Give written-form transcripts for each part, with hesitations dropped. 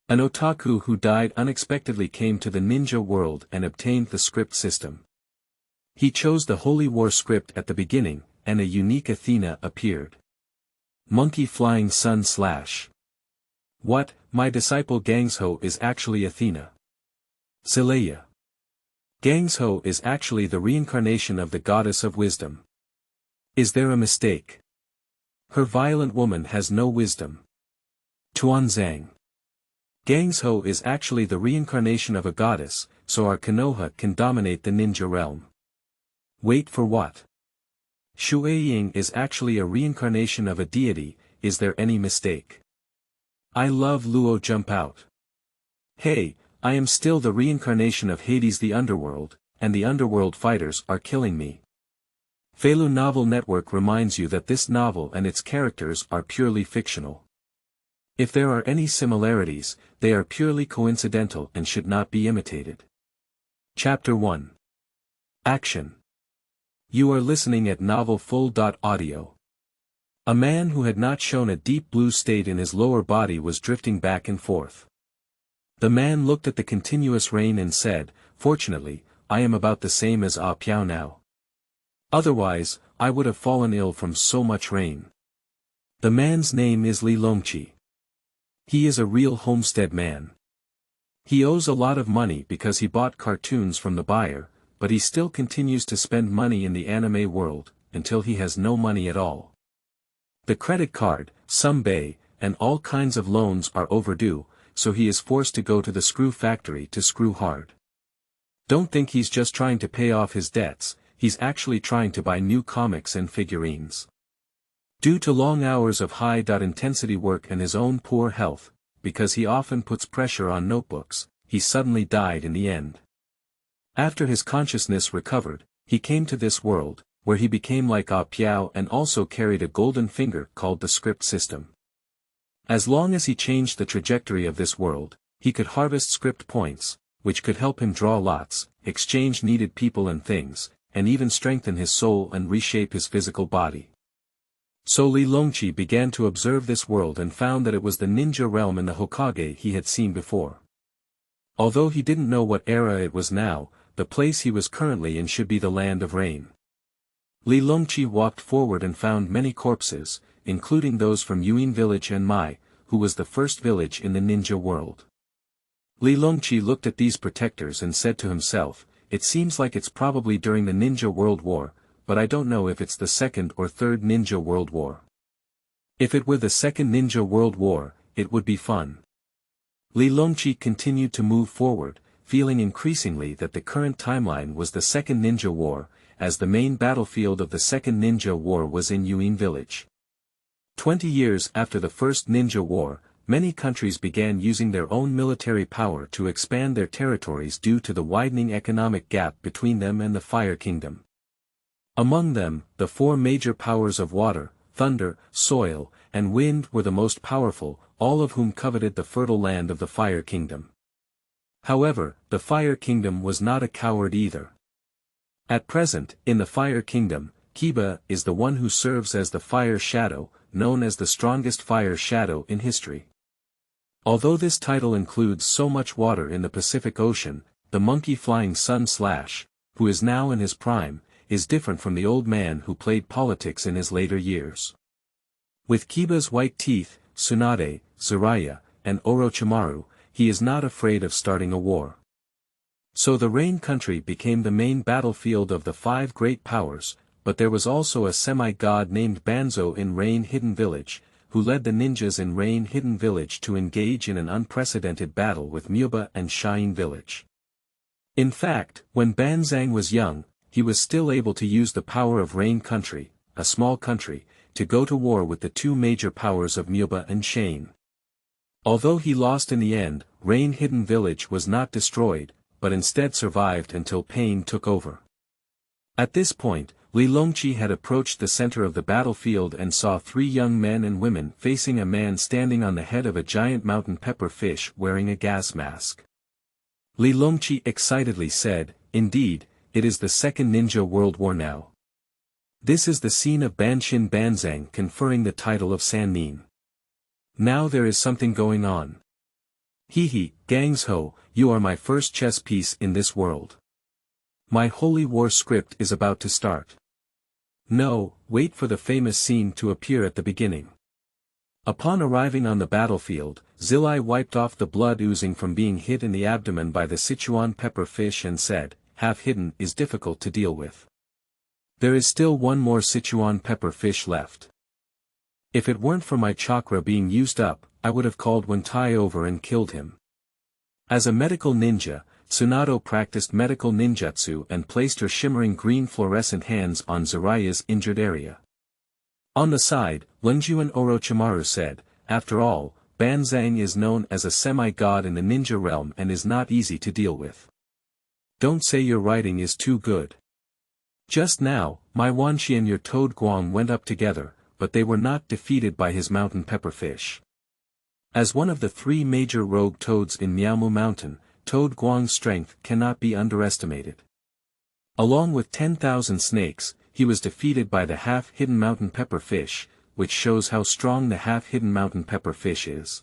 An otaku who died unexpectedly came to the ninja world and obtained the script system. He chose the Holy War script at the beginning, and a unique Athena appeared. Monkey flying sun slash. What, my disciple Gangshou is actually Athena.Zilaiya. Gangshou is actually the reincarnation of the goddess of wisdom. Is there a mistake? Her violent woman has no wisdom.Tuanzang. Gangshou is actually the reincarnation of a goddess, so our Konoha can dominate the ninja realm. Wait for what? Shuiying is actually a reincarnation of a deity, is there any mistake? I Love Luo Jump Out. Hey, I am still the reincarnation of Hades the Underworld, and the Underworld Fighters are killing me. Feilu Novel Network reminds you that this novel and its characters are purely fictional. If there are any similarities, they are purely coincidental and should not be imitated. Chapter 1. Action. You are listening at novelfull.audio. A man who had not shown a deep blue state in his lower body was drifting back and forth. The man looked at the continuous rain and said, "Fortunately, I am about the same as Ah Piao now. Otherwise, I would have fallen ill from so much rain." The man's name is Li Longqi. He is a real homestead man. He owes a lot of money because he bought cartoons from the buyer, but he still continues to spend money in the anime world, until he has no money at all. The credit card, some bay, and all kinds of loans are overdue, so he is forced to go to the screw factory to screw hard. Don't think he's just trying to pay off his debts, he's actually trying to buy new comics and figurines. Due to long hours of high-intensity work and his own poor health, because he often puts pressure on notebooks, he suddenly died in the end. After his consciousness recovered, he came to this world, where he became like Ah Piao and also carried a golden finger called the script system. As long as he changed the trajectory of this world, he could harvest script points, which could help him draw lots, exchange needed people and things, and even strengthen his soul and reshape his physical body. So Li Longqi began to observe this world and found that it was the ninja realm in the Hokage he had seen before. Although he didn't know what era it was now, the place he was currently in should be the land of rain. Li Longqi walked forward and found many corpses, including those from Yuzhi village and Mai, who was the first village in the ninja world. Li Longqi looked at these protectors and said to himself, "It seems like it's probably during the Ninja World War, but I don't know if it's the Second or Third Ninja World War. If it were the Second Ninja World War, it would be fun." Li Longqi continued to move forward, feeling increasingly that the current timeline was the Second Ninja War, as the main battlefield of the Second Ninja War was in Yuzhi village. 20 years after the First Ninja War, many countries began using their own military power to expand their territories due to the widening economic gap between them and the Fire Kingdom. Among them, the four major powers of water, thunder, soil, and wind were the most powerful, all of whom coveted the fertile land of the Fire Kingdom. However, the Fire Kingdom was not a coward either. At present, in the Fire Kingdom, Kiba is the one who serves as the Fire Shadow, known as the strongest Fire Shadow in history. Although this title includes so much water in the Pacific Ocean, the monkey flying sun slash, who is now in his prime, is different from the old man who played politics in his later years. With Kiba's white teeth, Tsunade, Jiraiya, and Orochimaru, he is not afraid of starting a war. So the Rain Country became the main battlefield of the five great powers, but there was also a semi-god named Banzo in Rain Hidden Village, who led the ninjas in Rain Hidden Village to engage in an unprecedented battle with Myoba and Shuiying village. In fact, when Banzang was young, he was still able to use the power of Rain Country, a small country, to go to war with the two major powers of Myoba and Shuiying. Although he lost in the end, Rain Hidden Village was not destroyed, but instead survived until pain took over. At this point, Li Longqi had approached the center of the battlefield and saw three young men and women facing a man standing on the head of a giant mountain pepper fish wearing a gas mask. Li Longqi excitedly said, "Indeed, it is the Second Ninja World War now. This is the scene of Banshin Banzang conferring the title of Sannin. Now there is something going on." Hehe, Gangshou, you are my first chess piece in this world. My holy war script is about to start. No, wait for the famous scene to appear at the beginning. Upon arriving on the battlefield, Zilai wiped off the blood oozing from being hit in the abdomen by the Sichuan pepper fish and said, half-hidden is difficult to deal with. There is still one more Sichuan pepper fish left. If it weren't for my chakra being used up, I would have called Wentai over and killed him. As a medical ninja, Tsunade practiced medical ninjutsu and placed her shimmering green fluorescent hands on Zilaiya's injured area. On the side, Lungjuan Orochimaru said, after all, Banzang is known as a semi-god in the ninja realm and is not easy to deal with. Don't say your writing is too good. Just now, my Wanxi and your Toad Guang went up together, but they were not defeated by his mountain pepperfish. As one of the 3 major rogue toads in Miaomu Mountain, Toad Guang's strength cannot be underestimated. Along with 10,000 snakes, he was defeated by the half-hidden mountain pepperfish, which shows how strong the half-hidden mountain pepperfish is.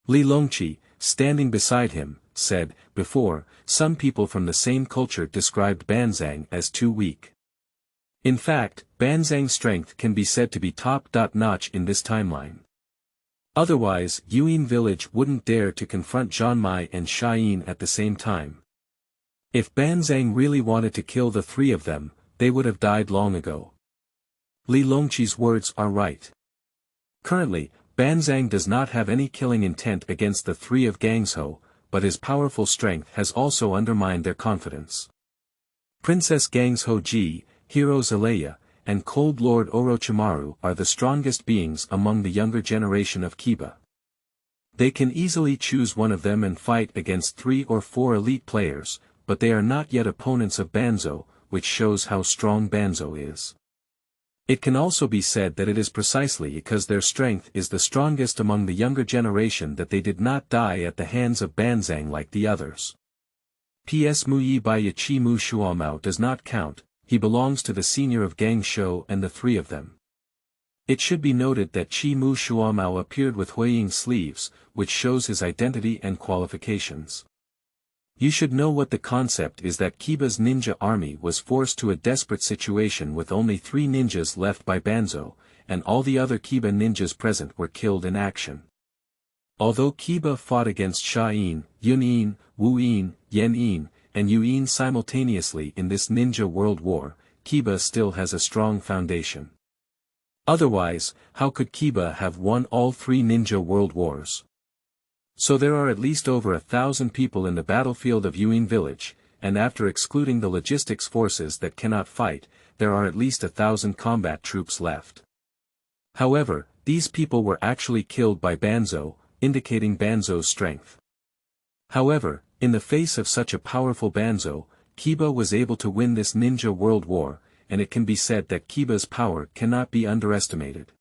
Li Longqi, standing beside him, said, before, some people from the same culture described Banzang as too weak. In fact, Banzang's strength can be said to be top-notch in this timeline. Otherwise, Yuzhi village wouldn't dare to confront Zhanmai and Shuiying at the same time. If Banzang really wanted to kill the 3 of them, they would have died long ago. Li Longqi's words are right. Currently, Banzang does not have any killing intent against the 3 of Gangshou, but his powerful strength has also undermined their confidence. Princess Gangshou Ji, Hero Zilaiya, and Cold Lord Orochimaru are the strongest beings among the younger generation of Kiba. They can easily choose one of them and fight against 3 or 4 elite players, but they are not yet opponents of Banzou, which shows how strong Banzou is. It can also be said that it is precisely because their strength is the strongest among the younger generation that they did not die at the hands of Banzang like the others. P.S. Muyi Baiya Chi Mu Shuamao does not count, he belongs to the senior of Gangshou and the 3 of them. It should be noted that Chi Mu Shuamao appeared with Huiying sleeves, which shows his identity and qualifications. You should know what the concept is that Kiba's ninja army was forced to a desperate situation with only 3 ninjas left by Banzou, and all the other Kiba ninjas present were killed in action. Although Kiba fought against Shuiying, Yunyin, Wuyin, Yanyin, and Yuyin simultaneously in this ninja world war, Kiba still has a strong foundation. Otherwise, how could Kiba have won all 3 ninja world wars? So there are at least over 1,000 people in the battlefield of Yuzhi village, and after excluding the logistics forces that cannot fight, there are at least 1,000 combat troops left. However, these people were actually killed by Banzou, indicating Banzou's strength. However, in the face of such a powerful Banzou, Kiba was able to win this ninja world war, and it can be said that Kiba's power cannot be underestimated.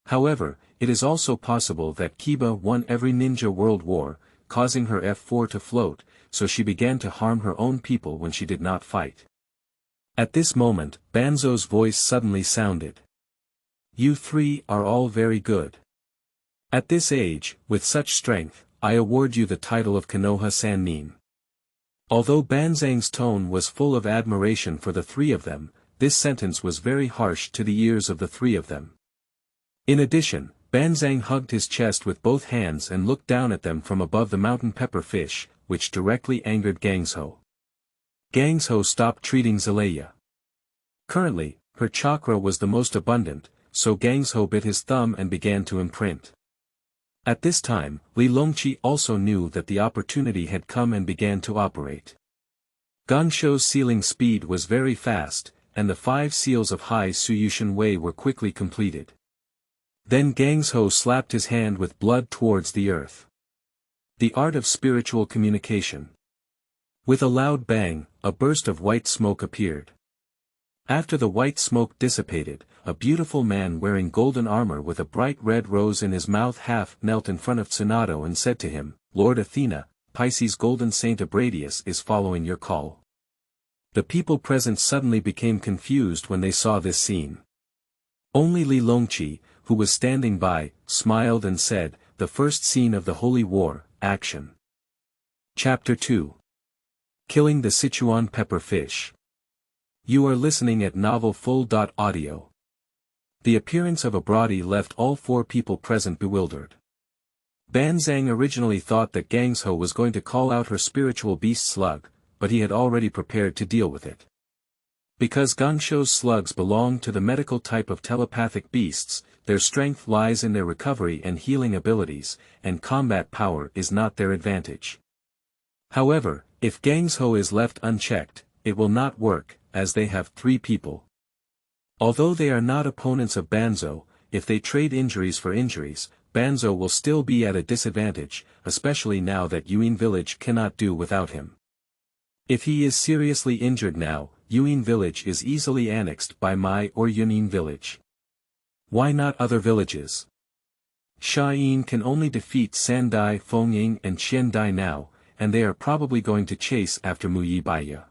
However, it is also possible that Kiba won every ninja world war, causing her F4 to float, so she began to harm her own people when she did not fight. At this moment, Banzou's voice suddenly sounded. You 3 are all very good. At this age, with such strength, I award you the title of Konoha Sannin. Although Banzang's tone was full of admiration for the 3 of them, this sentence was very harsh to the ears of the 3 of them. In addition, Banzang hugged his chest with both hands and looked down at them from above the mountain pepper fish, which directly angered Gangshou. Gangshou stopped treating Zilaiya. Currently, her chakra was the most abundant, so Gangshou bit his thumb and began to imprint. At this time, Li Longqi also knew that the opportunity had come and began to operate. Gangshou's sealing speed was very fast, and the 5 seals of Hai Suyushan Wei were quickly completed. Then Gangshou slapped his hand with blood towards the earth. The art of spiritual communication. With a loud bang, a burst of white smoke appeared. After the white smoke dissipated, a beautiful man wearing golden armor with a bright red rose in his mouth half knelt in front of Tsunade and said to him, Lord Athena, Pisces' golden saint Abradius is following your call. The people present suddenly became confused when they saw this scene. Only Li Longqi, who was standing by, smiled and said, the first scene of the holy war, Action. Chapter 2. Killing the Sichuan Pepper Fish. You are listening at Novel Full.audio. The appearance of a Brody left all four people present bewildered. Banzang originally thought that Gangshou was going to call out her spiritual beast slug, but he had already prepared to deal with it. Because Gangshou's slugs belong to the medical type of telepathic beasts, their strength lies in their recovery and healing abilities, and combat power is not their advantage. However, if Gangshou is left unchecked, it will not work, as they have three people. Although they are not opponents of Banzou, if they trade injuries for injuries, Banzou will still be at a disadvantage, especially now that Yuzhi village cannot do without him. If he is seriously injured now, Yuzhi village is easily annexed by Mai or Yunyin village. Why not other villages? Shuiying can only defeat Sandai, Fengying and Qiandai now, and they are probably going to chase after Mihiko.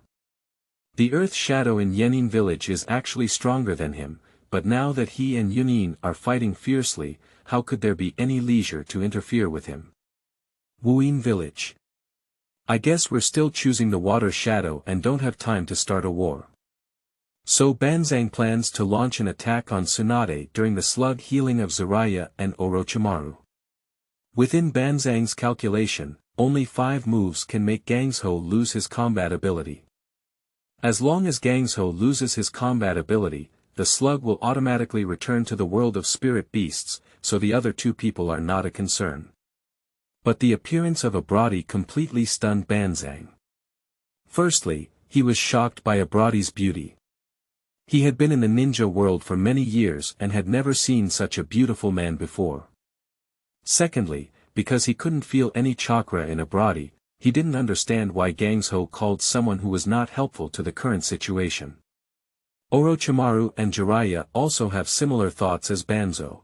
The Earth Shadow in Yunyin village is actually stronger than him, but now that he and Yunyin are fighting fiercely, how could there be any leisure to interfere with him? Yuzhi village. I guess we're still choosing the Water Shadow and don't have time to start a war. So Banzang plans to launch an attack on Tsunade during the slug healing of Zilaiya and Orochimaru. Within Banzang's calculation, only 5 moves can make Gangshou lose his combat ability. As long as Gangshou loses his combat ability, the slug will automatically return to the world of spirit beasts, so the other 2 people are not a concern. But the appearance of a Brody completely stunned Banzang. Firstly, he was shocked by a Brody's beauty. He had been in the ninja world for many years and had never seen such a beautiful man before. Secondly, because he couldn't feel any chakra in a Brody, he didn't understand why Gangshou called someone who was not helpful to the current situation. Orochimaru and Jiraiya also have similar thoughts as Banzou.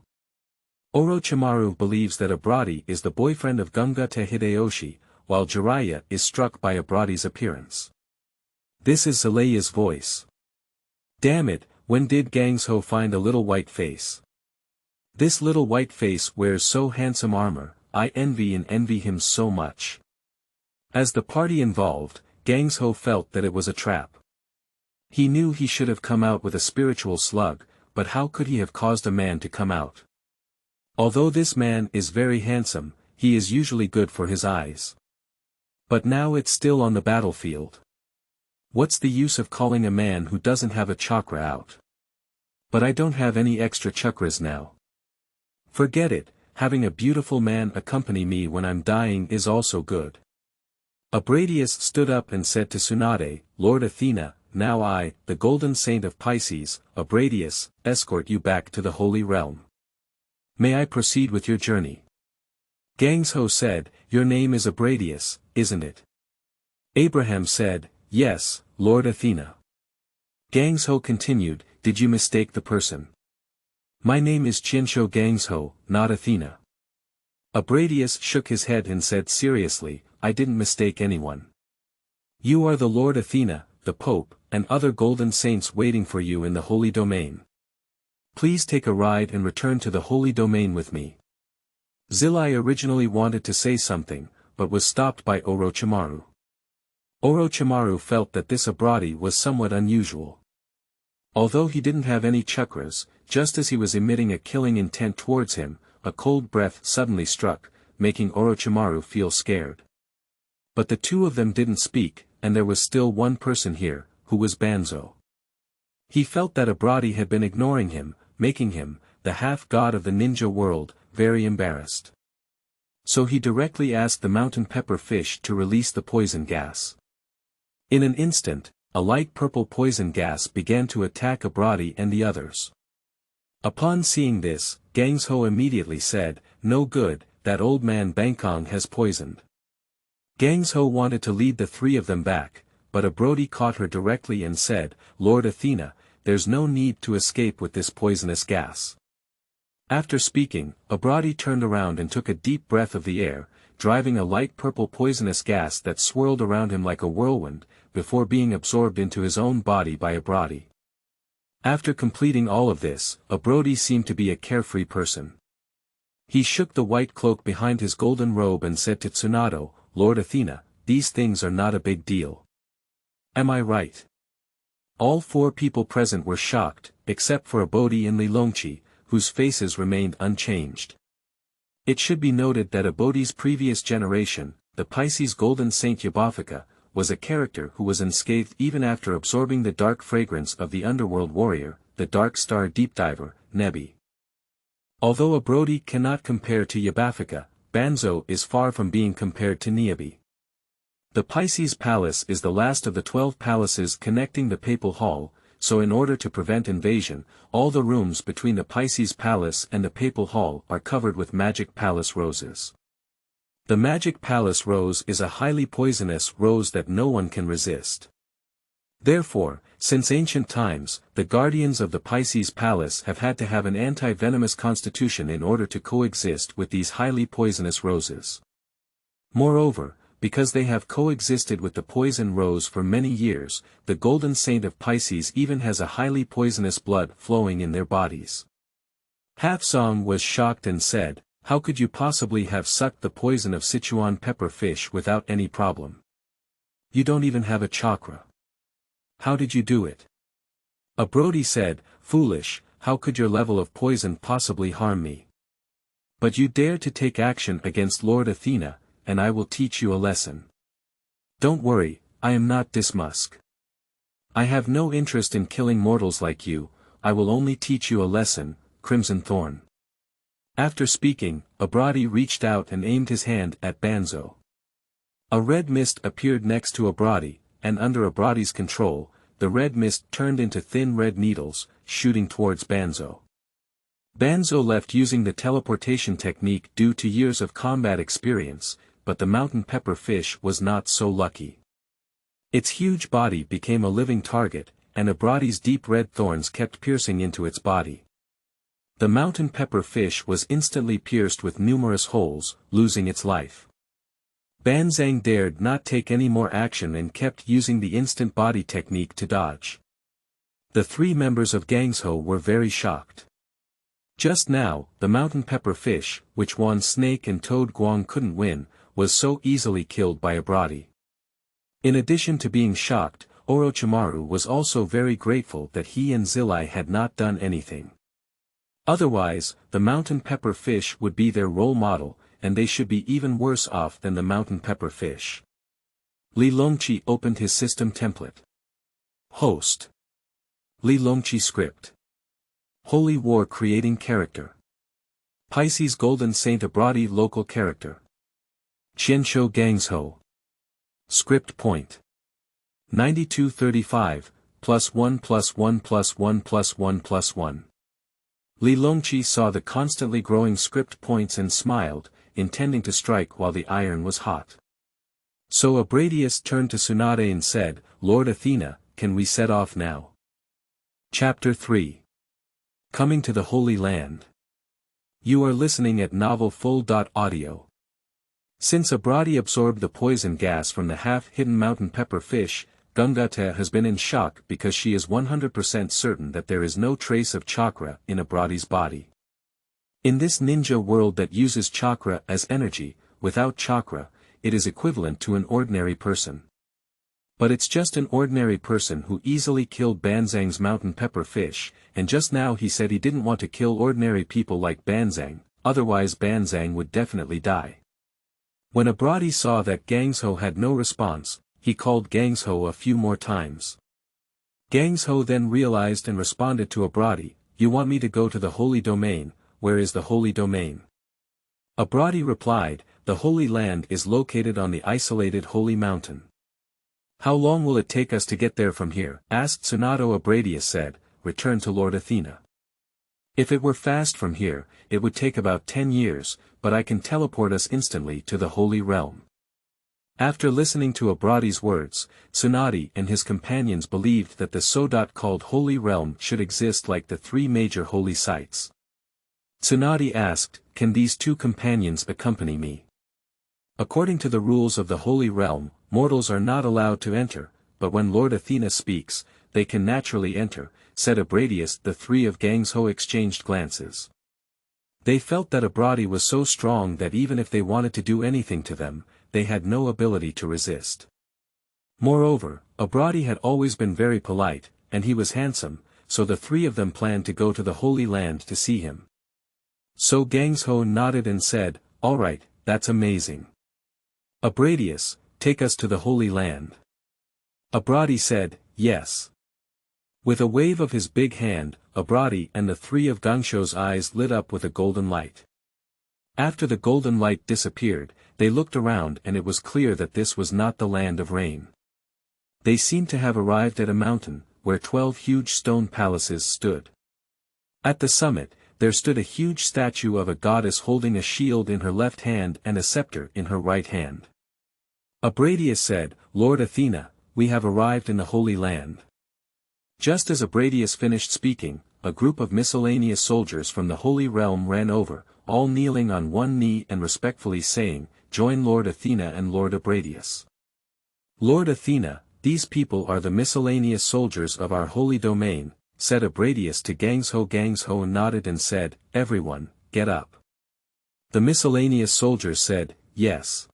Orochimaru believes that a Brody is the boyfriend of Gungute Hideyoshi, while Jiraiya is struck by a Brody's appearance. This is Zilaiya's voice. Damn it, when did Gangshou find a little white face? This little white face wears so handsome armor, I envy him so much. As the party involved, Gangshou felt that it was a trap. He knew he should have come out with a spiritual slug, but how could he have caused a man to come out? Although this man is very handsome, he is usually good for his eyes. But now it's still on the battlefield. What's the use of calling a man who doesn't have a chakra out? But I don't have any extra chakras now. Forget it, having a beautiful man accompany me when I'm dying is also good. Abradius stood up and said to Tsunade, Lord Athena, now I, the golden saint of Pisces, Abradius, escort you back to the holy realm. May I proceed with your journey? Gangshou said, your name is Abradius, isn't it? Abraham said, yes, Lord Athena. Gangshou continued, did you mistake the person? My name is Qianshou Gangshou, not Athena. Abradius shook his head and said seriously, I didn't mistake anyone. You are the Lord Athena, the Pope, and other golden saints waiting for you in the holy domain. Please take a ride and return to the holy domain with me. Zilaiya originally wanted to say something, but was stopped by Orochimaru. Orochimaru felt that this Brody was somewhat unusual. Although he didn't have any chakras, just as he was emitting a killing intent towards him, a cold breath suddenly struck, making Orochimaru feel scared. But the 2 of them didn't speak, and there was still one person here, who was Banzou. He felt that a Brody had been ignoring him, making him, the half-god of the ninja world, very embarrassed. So he directly asked the mountain pepper fish to release the poison gas. In an instant, a light purple poison gas began to attack a Brody and the others. Upon seeing this, Gangshou immediately said, no good, that old man Bangkong has poisoned. Gangshou wanted to lead the 3 of them back, but a Brody caught her directly and said, Lord Athena, there's no need to escape with this poisonous gas. After speaking, a Brody turned around and took a deep breath of the air, driving a light purple poisonous gas that swirled around him like a whirlwind, before being absorbed into his own body by a Brody. After completing all of this, a Brody seemed to be a carefree person. He shook the white cloak behind his golden robe and said to Tsunade, Lord Athena, these things are not a big deal. Am I right? All 4 people present were shocked, except for Abodi and Lilongchi, whose faces remained unchanged. It should be noted that Abodi's previous generation, the Pisces Golden Saint Yabafika, was a character who was unscathed even after absorbing the dark fragrance of the underworld warrior, the dark star deep diver, Nebi. Although Abodi cannot compare to Yabafika, Banzo is far from being compared to Nebi. The Pisces Palace is the last of the 12 palaces connecting the Papal Hall, so in order to prevent invasion, all the rooms between the Pisces Palace and the Papal Hall are covered with Magic Palace roses. The Magic Palace rose is a highly poisonous rose that no one can resist. Therefore, since ancient times, the guardians of the Pisces Palace have had to have an anti-venomous constitution in order to coexist with these highly poisonous roses. Moreover, because they have coexisted with the poison rose for many years, the Golden Saint of Pisces even has a highly poisonous blood flowing in their bodies. Halfsong was shocked and said, how could you possibly have sucked the poison of Sichuan pepper fish without any problem? You don't even have a chakra. How did you do it? Abodi said, foolish, how could your level of poison possibly harm me? But you dare to take action against Lord Athena, and I will teach you a lesson. Don't worry, I am not Dismusk. I have no interest in killing mortals like you, I will only teach you a lesson, Crimson Thorn. After speaking, Abodi reached out and aimed his hand at Banzo. A red mist appeared next to Abodi, and under Abodi's control, the red mist turned into thin red needles, shooting towards Banzo. Banzo left using the teleportation technique due to years of combat experience, but the mountain pepper fish was not so lucky. Its huge body became a living target, and Abodi's deep red thorns kept piercing into its body. The mountain pepper fish was instantly pierced with numerous holes, losing its life. Banzang dared not take any more action and kept using the instant body technique to dodge. The 3 members of Gangshou were very shocked. Just now, the mountain pepper fish, which Wan Snake and Toad Guang couldn't win, was so easily killed by Abodi. In addition to being shocked, Orochimaru was also very grateful that he and Zilai had not done anything. Otherwise, the mountain pepper fish would be their role model, and they should be even worse off than the mountain pepper fish. Li Longqi opened his system template. Host. Li Longqi script. Holy War creating character. Pisces Golden Saint Abodi local character. Qianshou Gangshou. Script point. 9235, +1 +1 +1 +1 +1. Li Longqi saw the constantly growing script points and smiled, intending to strike while the iron was hot. So Abradius turned to Tsunade and said, Lord Athena, can we set off now? Chapter 3. Coming to the Holy Land. You are listening at Novel Full.audio. Since Abodi absorbed the poison gas from the half-hidden mountain pepper fish, Gungate has been in shock because she is 100% certain that there is no trace of chakra in Abodi's body. In this ninja world that uses chakra as energy, without chakra, it is equivalent to an ordinary person. But it's just an ordinary person who easily killed Banzang's mountain pepper fish, and just now he said he didn't want to kill ordinary people like Banzang, otherwise Banzang would definitely die. When Abodi saw that Gangshou had no response, he called Gangshou a few more times. Gangshou then realized and responded to Abodi, you want me to go to the Holy Domain, where is the Holy Domain? Abodi replied, the Holy Land is located on the isolated Holy Mountain. How long will it take us to get there from here? Asked Tsunade. Abradius said, return to Lord Athena. If it were fast from here, it would take about 10 years, but I can teleport us instantly to the Holy Realm. After listening to Abodi's words, Tsunade and his companions believed that the so-called Holy Realm should exist like the 3 major holy sites. Tsunade asked, can these 2 companions accompany me? According to the rules of the Holy Realm, mortals are not allowed to enter, but when Lord Athena speaks, they can naturally enter, said Abradius. The 3 of Gangshou exchanged glances. They felt that Abradi was so strong that even if they wanted to do anything to them, they had no ability to resist. Moreover, Abradi had always been very polite, and he was handsome, so the three of them planned to go to the Holy Land to see him. So Gangshou nodded and said, "All right, that's amazing. Abradius, take us to the Holy Land." Abradi said, "Yes." With a wave of his big hand, Abradi and the three of Gangshou's eyes lit up with a golden light. After the golden light disappeared, they looked around and it was clear that this was not the land of rain. They seemed to have arrived at a mountain, where 12 huge stone palaces stood. At the summit, there stood a huge statue of a goddess holding a shield in her left hand and a scepter in her right hand. Abradius said, "Lord Athena, we have arrived in the Holy Land." Just as Abradius finished speaking, a group of miscellaneous soldiers from the Holy Realm ran over, all kneeling on one knee and respectfully saying, "Join Lord Athena and Lord Abradius." "Lord Athena, these people are the miscellaneous soldiers of our holy domain," said Abradius to Gangshou. Gangshou nodded and said, "Everyone, get up." The miscellaneous soldiers said, "Yes."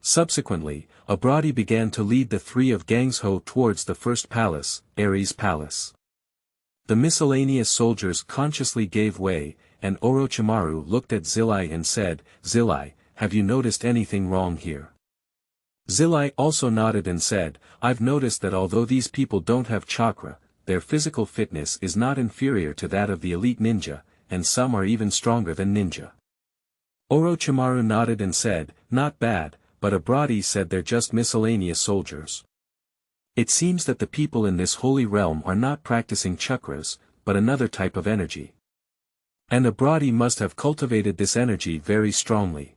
Subsequently, Abradi began to lead the three of Gangshou towards the first palace, Ares' palace. The miscellaneous soldiers consciously gave way, and Orochimaru looked at Zilai and said, "Zilai, have you noticed anything wrong here?" Zilai also nodded and said, "I've noticed that although these people don't have chakra, their physical fitness is not inferior to that of the elite ninja, and some are even stronger than ninja." Orochimaru nodded and said, "Not bad, but Abradi said they're just miscellaneous soldiers. It seems that the people in this holy realm are not practicing chakras, but another type of energy. And Abradi must have cultivated this energy very strongly.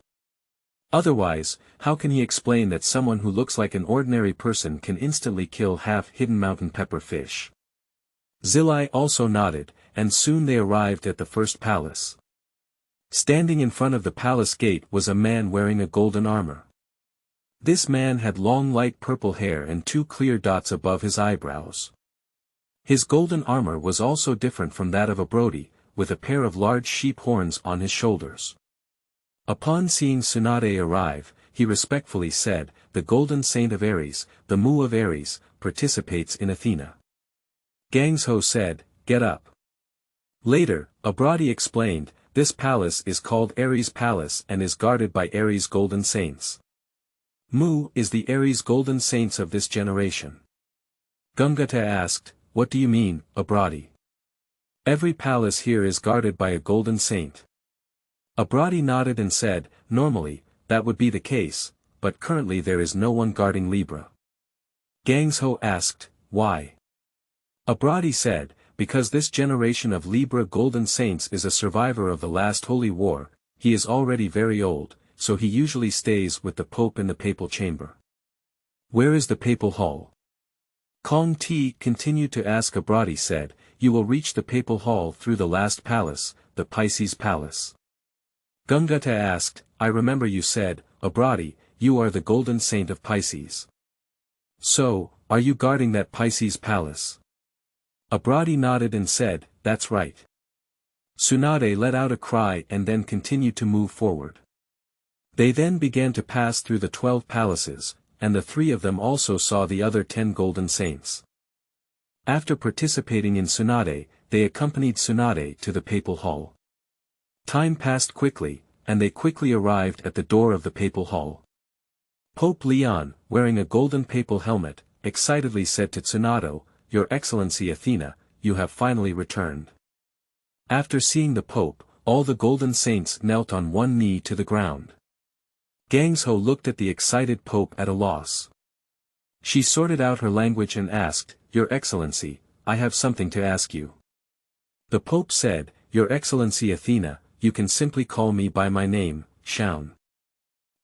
Otherwise, how can he explain that someone who looks like an ordinary person can instantly kill half-hidden mountain pepper fish?" Zilai also nodded, and soon they arrived at the first palace. Standing in front of the palace gate was a man wearing a golden armor. This man had long light purple hair and 2 clear dots above his eyebrows. His golden armor was also different from that of Abradi, with a pair of large sheep horns on his shoulders. Upon seeing Tsunade arrive, he respectfully said, "The golden saint of Ares, the Mu of Ares, participates in Athena." Gangshou said, "Get up." Later, Abradi explained, "This palace is called Ares' Palace and is guarded by Ares' golden saints. Mu is the Ares golden saints of this generation." Gungata asked, "What do you mean, Abradi?" "Every palace here is guarded by a golden saint." Abradi nodded and said, "Normally, that would be the case, but currently there is no one guarding Libra." Gangshou asked, "Why?" Abradi said, "Because this generation of Libra golden saints is a survivor of the last holy war, he is already very old, so he usually stays with the Pope in the papal chamber." "Where is the papal hall?" Kong Ti continued to ask. Abradi said, "You will reach the papal hall through the last palace, the Pisces Palace." Gungata asked, "I remember you said, Abradi, you are the golden saint of Pisces. So, are you guarding that Pisces Palace?" Abradi nodded and said, "That's right." Tsunade let out a cry and then continued to move forward. They then began to pass through the 12 palaces, and the 3 of them also saw the other 10 golden saints. After participating in Tsunade, they accompanied Tsunade to the papal hall. Time passed quickly, and they quickly arrived at the door of the papal hall. Pope Leon, wearing a golden papal helmet, excitedly said to Tsunade, "Your Excellency Athena, you have finally returned." After seeing the Pope, all the golden saints knelt on one knee to the ground. Gangshou looked at the excited Pope at a loss. She sorted out her language and asked, "Your Excellency, I have something to ask you." The Pope said, "Your Excellency Athena, you can simply call me by my name, Shaun."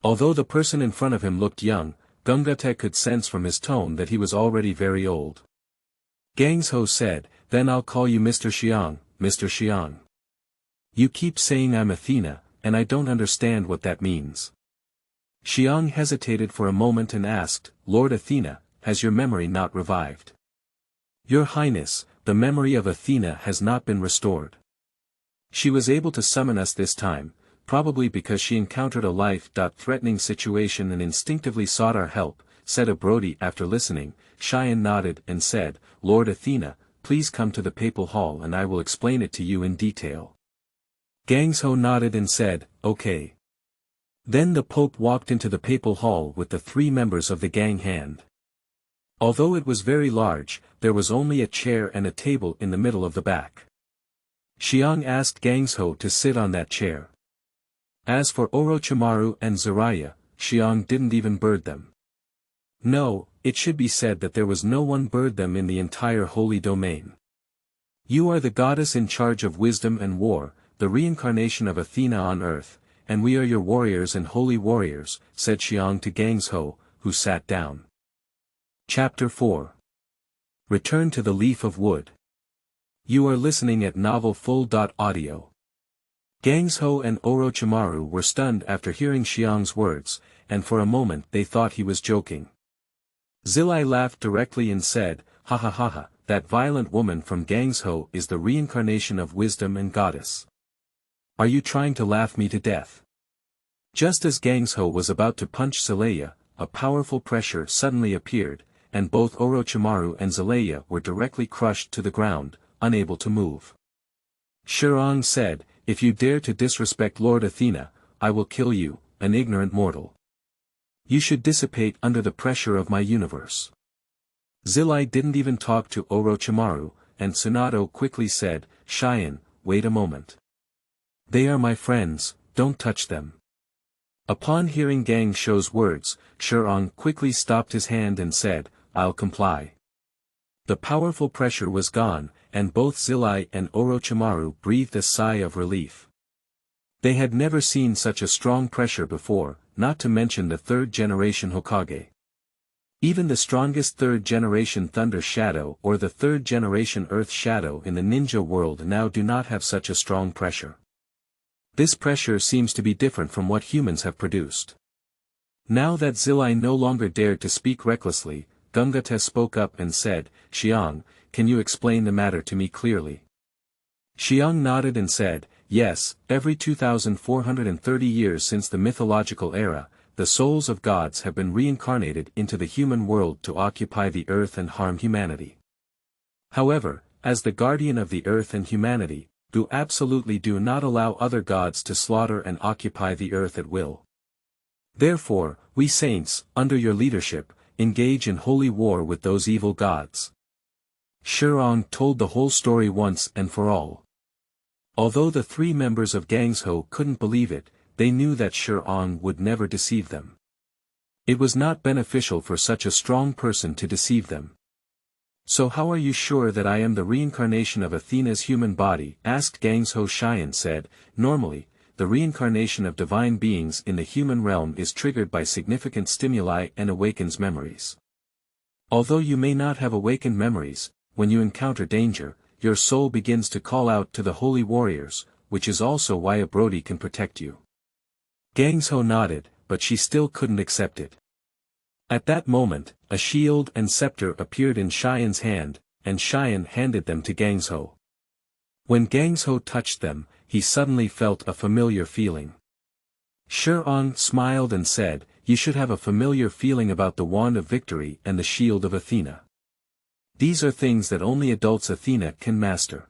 Although the person in front of him looked young, Gungate could sense from his tone that he was already very old. Gangshou said, "Then I'll call you Mr. Shuiying, Mr. Shuiying. You keep saying I'm Athena, and I don't understand what that means." Shuiying hesitated for a moment and asked, "Lord Athena, has your memory not revived?" "Your Highness, the memory of Athena has not been restored." She was able to summon us this time, probably because she encountered a life-threatening situation and instinctively sought our help, said a Brody after listening. Shuiying nodded and said, Lord Athena, please come to the papal hall and I will explain it to you in detail. Gangshou nodded and said, okay. Then the Pope walked into the papal hall with the 3 members of the gang hand. Although it was very large, there was only a chair and a table in the middle of the back. Shuiying asked Gangshou to sit on that chair. As for Orochimaru and Zilaiya, Shuiying didn't even bird them. No, it should be said that there was no one bird them in the entire holy domain. You are the goddess in charge of wisdom and war, the reincarnation of Athena on earth, and we are your warriors and holy warriors, said Shuiying to Gangshou, who sat down. Chapter 4. Return to the Leaf of Wood. You are listening at Novel Full.audio. Gangshou and Orochimaru were stunned after hearing Shuiying's words, and for a moment they thought he was joking. Zilaiya laughed directly and said, ha ha ha ha, that violent woman from Gangshou is the reincarnation of wisdom and goddess. Are you trying to laugh me to death? Just as Gangshou was about to punch Zilaiya, a powerful pressure suddenly appeared, and both Orochimaru and Zilaiya were directly crushed to the ground, unable to move. Shuiying said, if you dare to disrespect Lord Athena, I will kill you, an ignorant mortal. You should dissipate under the pressure of my universe. Zilaiya didn't even talk to Orochimaru, and Tsunade quickly said, Shuiying, wait a moment. They are my friends, don't touch them. Upon hearing Gangshou's words, Shuiying quickly stopped his hand and said, I'll comply. The powerful pressure was gone, and both Zilaiya and Orochimaru breathed a sigh of relief. They had never seen such a strong pressure before, not to mention the 3rd-generation Hokage. Even the strongest 3rd-generation Thunder Shadow or the 3rd-generation Earth Shadow in the ninja world now do not have such a strong pressure. This pressure seems to be different from what humans have produced. Now that Zilaiya no longer dared to speak recklessly, Gungate spoke up and said, Shuiying, can you explain the matter to me clearly? Shuiying nodded and said, yes, every 2,430 years since the mythological era, the souls of gods have been reincarnated into the human world to occupy the earth and harm humanity. However, as the guardian of the earth and humanity, you absolutely do not allow other gods to slaughter and occupy the earth at will. Therefore, we saints, under your leadership, engage in holy war with those evil gods. Shuiying told the whole story once and for all. Although the 3 members of Gangshou couldn't believe it, they knew that Shuiying would never deceive them. It was not beneficial for such a strong person to deceive them. So how are you sure that I am the reincarnation of Athena's human body? Asked Gangshou. Shuiying said, normally, the reincarnation of divine beings in the human realm is triggered by significant stimuli and awakens memories. Although you may not have awakened memories, when you encounter danger, your soul begins to call out to the holy warriors, which is also why a Brody can protect you. Gangshou nodded, but she still couldn't accept it. At that moment, a shield and scepter appeared in Shuiying's hand, and Shuiying handed them to Gangshou. When Gangshou touched them, he suddenly felt a familiar feeling. Shuiying smiled and said, you should have a familiar feeling about the Wand of Victory and the Shield of Athena. These are things that only adults Athena can master.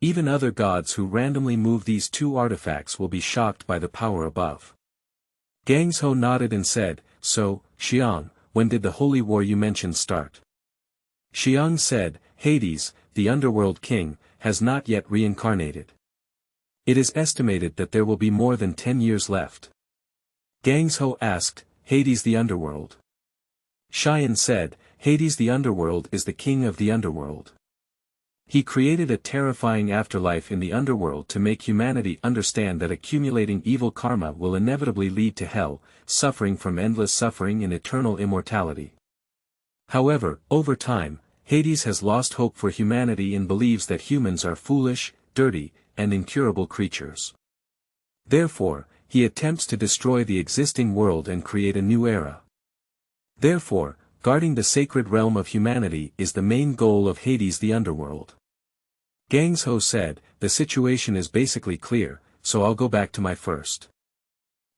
Even other gods who randomly move these 2 artifacts will be shocked by the power above. Gangshou nodded and said, so, Shuiying, when did the holy war you mentioned start? Shuiying said, Hades, the Underworld King, has not yet reincarnated. It is estimated that there will be more than 10 years left. Gangshou asked, Hades the Underworld. Shuiying said, Hades the Underworld is the king of the underworld. He created a terrifying afterlife in the underworld to make humanity understand that accumulating evil karma will inevitably lead to hell, suffering from endless suffering and eternal immortality. However, over time, Hades has lost hope for humanity and believes that humans are foolish, dirty, and incurable creatures. Therefore, he attempts to destroy the existing world and create a new era. Therefore, guarding the sacred realm of humanity is the main goal of Hades the Underworld. Gangshou said, the situation is basically clear, so I'll go back to my first.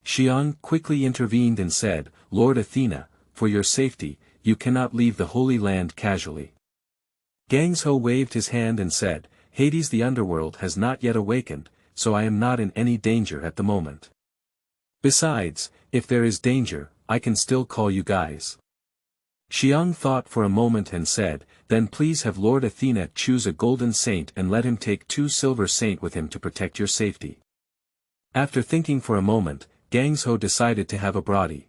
Shuiying quickly intervened and said, Lord Athena, for your safety, you cannot leave the Holy Land casually. Gangshou waved his hand and said, Hades the Underworld has not yet awakened, so I am not in any danger at the moment. Besides, if there is danger, I can still call you guys. Shuiying thought for a moment and said, then please have Lord Athena choose a golden saint and let him take 2 silver saint with him to protect your safety. After thinking for a moment, Gangshou decided to have a Brody.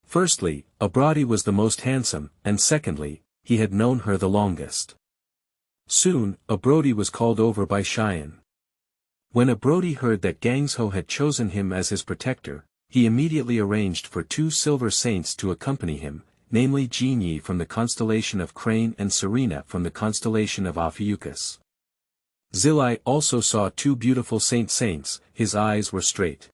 Firstly, a Brody was the most handsome, and secondly, he had known her the longest. Soon, a Brody was called over by Shuiying. When a Brody heard that Gangshou had chosen him as his protector, he immediately arranged for 2 silver saints to accompany him, namely Yuzhi from the constellation of Crane and Serena from the constellation of Athena.Zilaiya also saw 2 beautiful saints, his eyes were straight.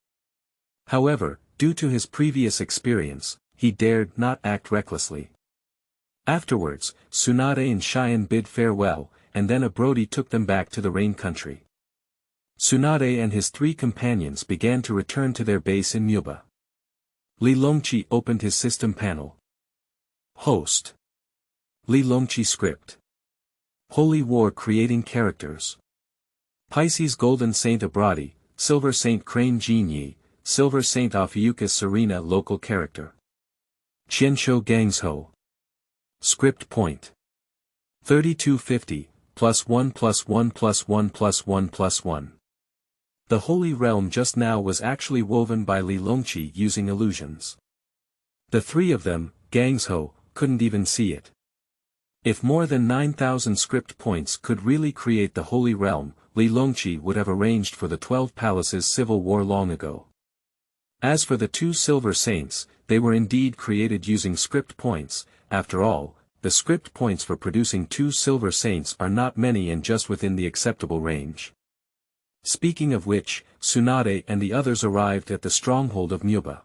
However, due to his previous experience, he dared not act recklessly. Afterwards, Tsunade and Shuiying bid farewell, and then a Brody took them back to the Rain Country. Tsunade and his 3 companions began to return to their base in Muba. Lilongqi opened his system panel. Host. Lilongqi script. Holy War creating characters. Pisces Golden Saint Abradi, Silver Saint Crane Yuzhi, Silver Saint Ophiuchus Serena local character. Qianshou Gangshou. Script point. 3250, +1 +1 +1 +1 +1. The Holy Realm just now was actually woven by Lilongqi using illusions. The 3 of them, Gangshou, couldn't even see it. If more than 9,000 script points could really create the Holy Realm, Lilongqi would have arranged for the 12 palaces civil war long ago. As for the 2 silver saints, they were indeed created using script points. After all, the script points for producing 2 silver saints are not many and just within the acceptable range. Speaking of which, Tsunade and the others arrived at the stronghold of Muba.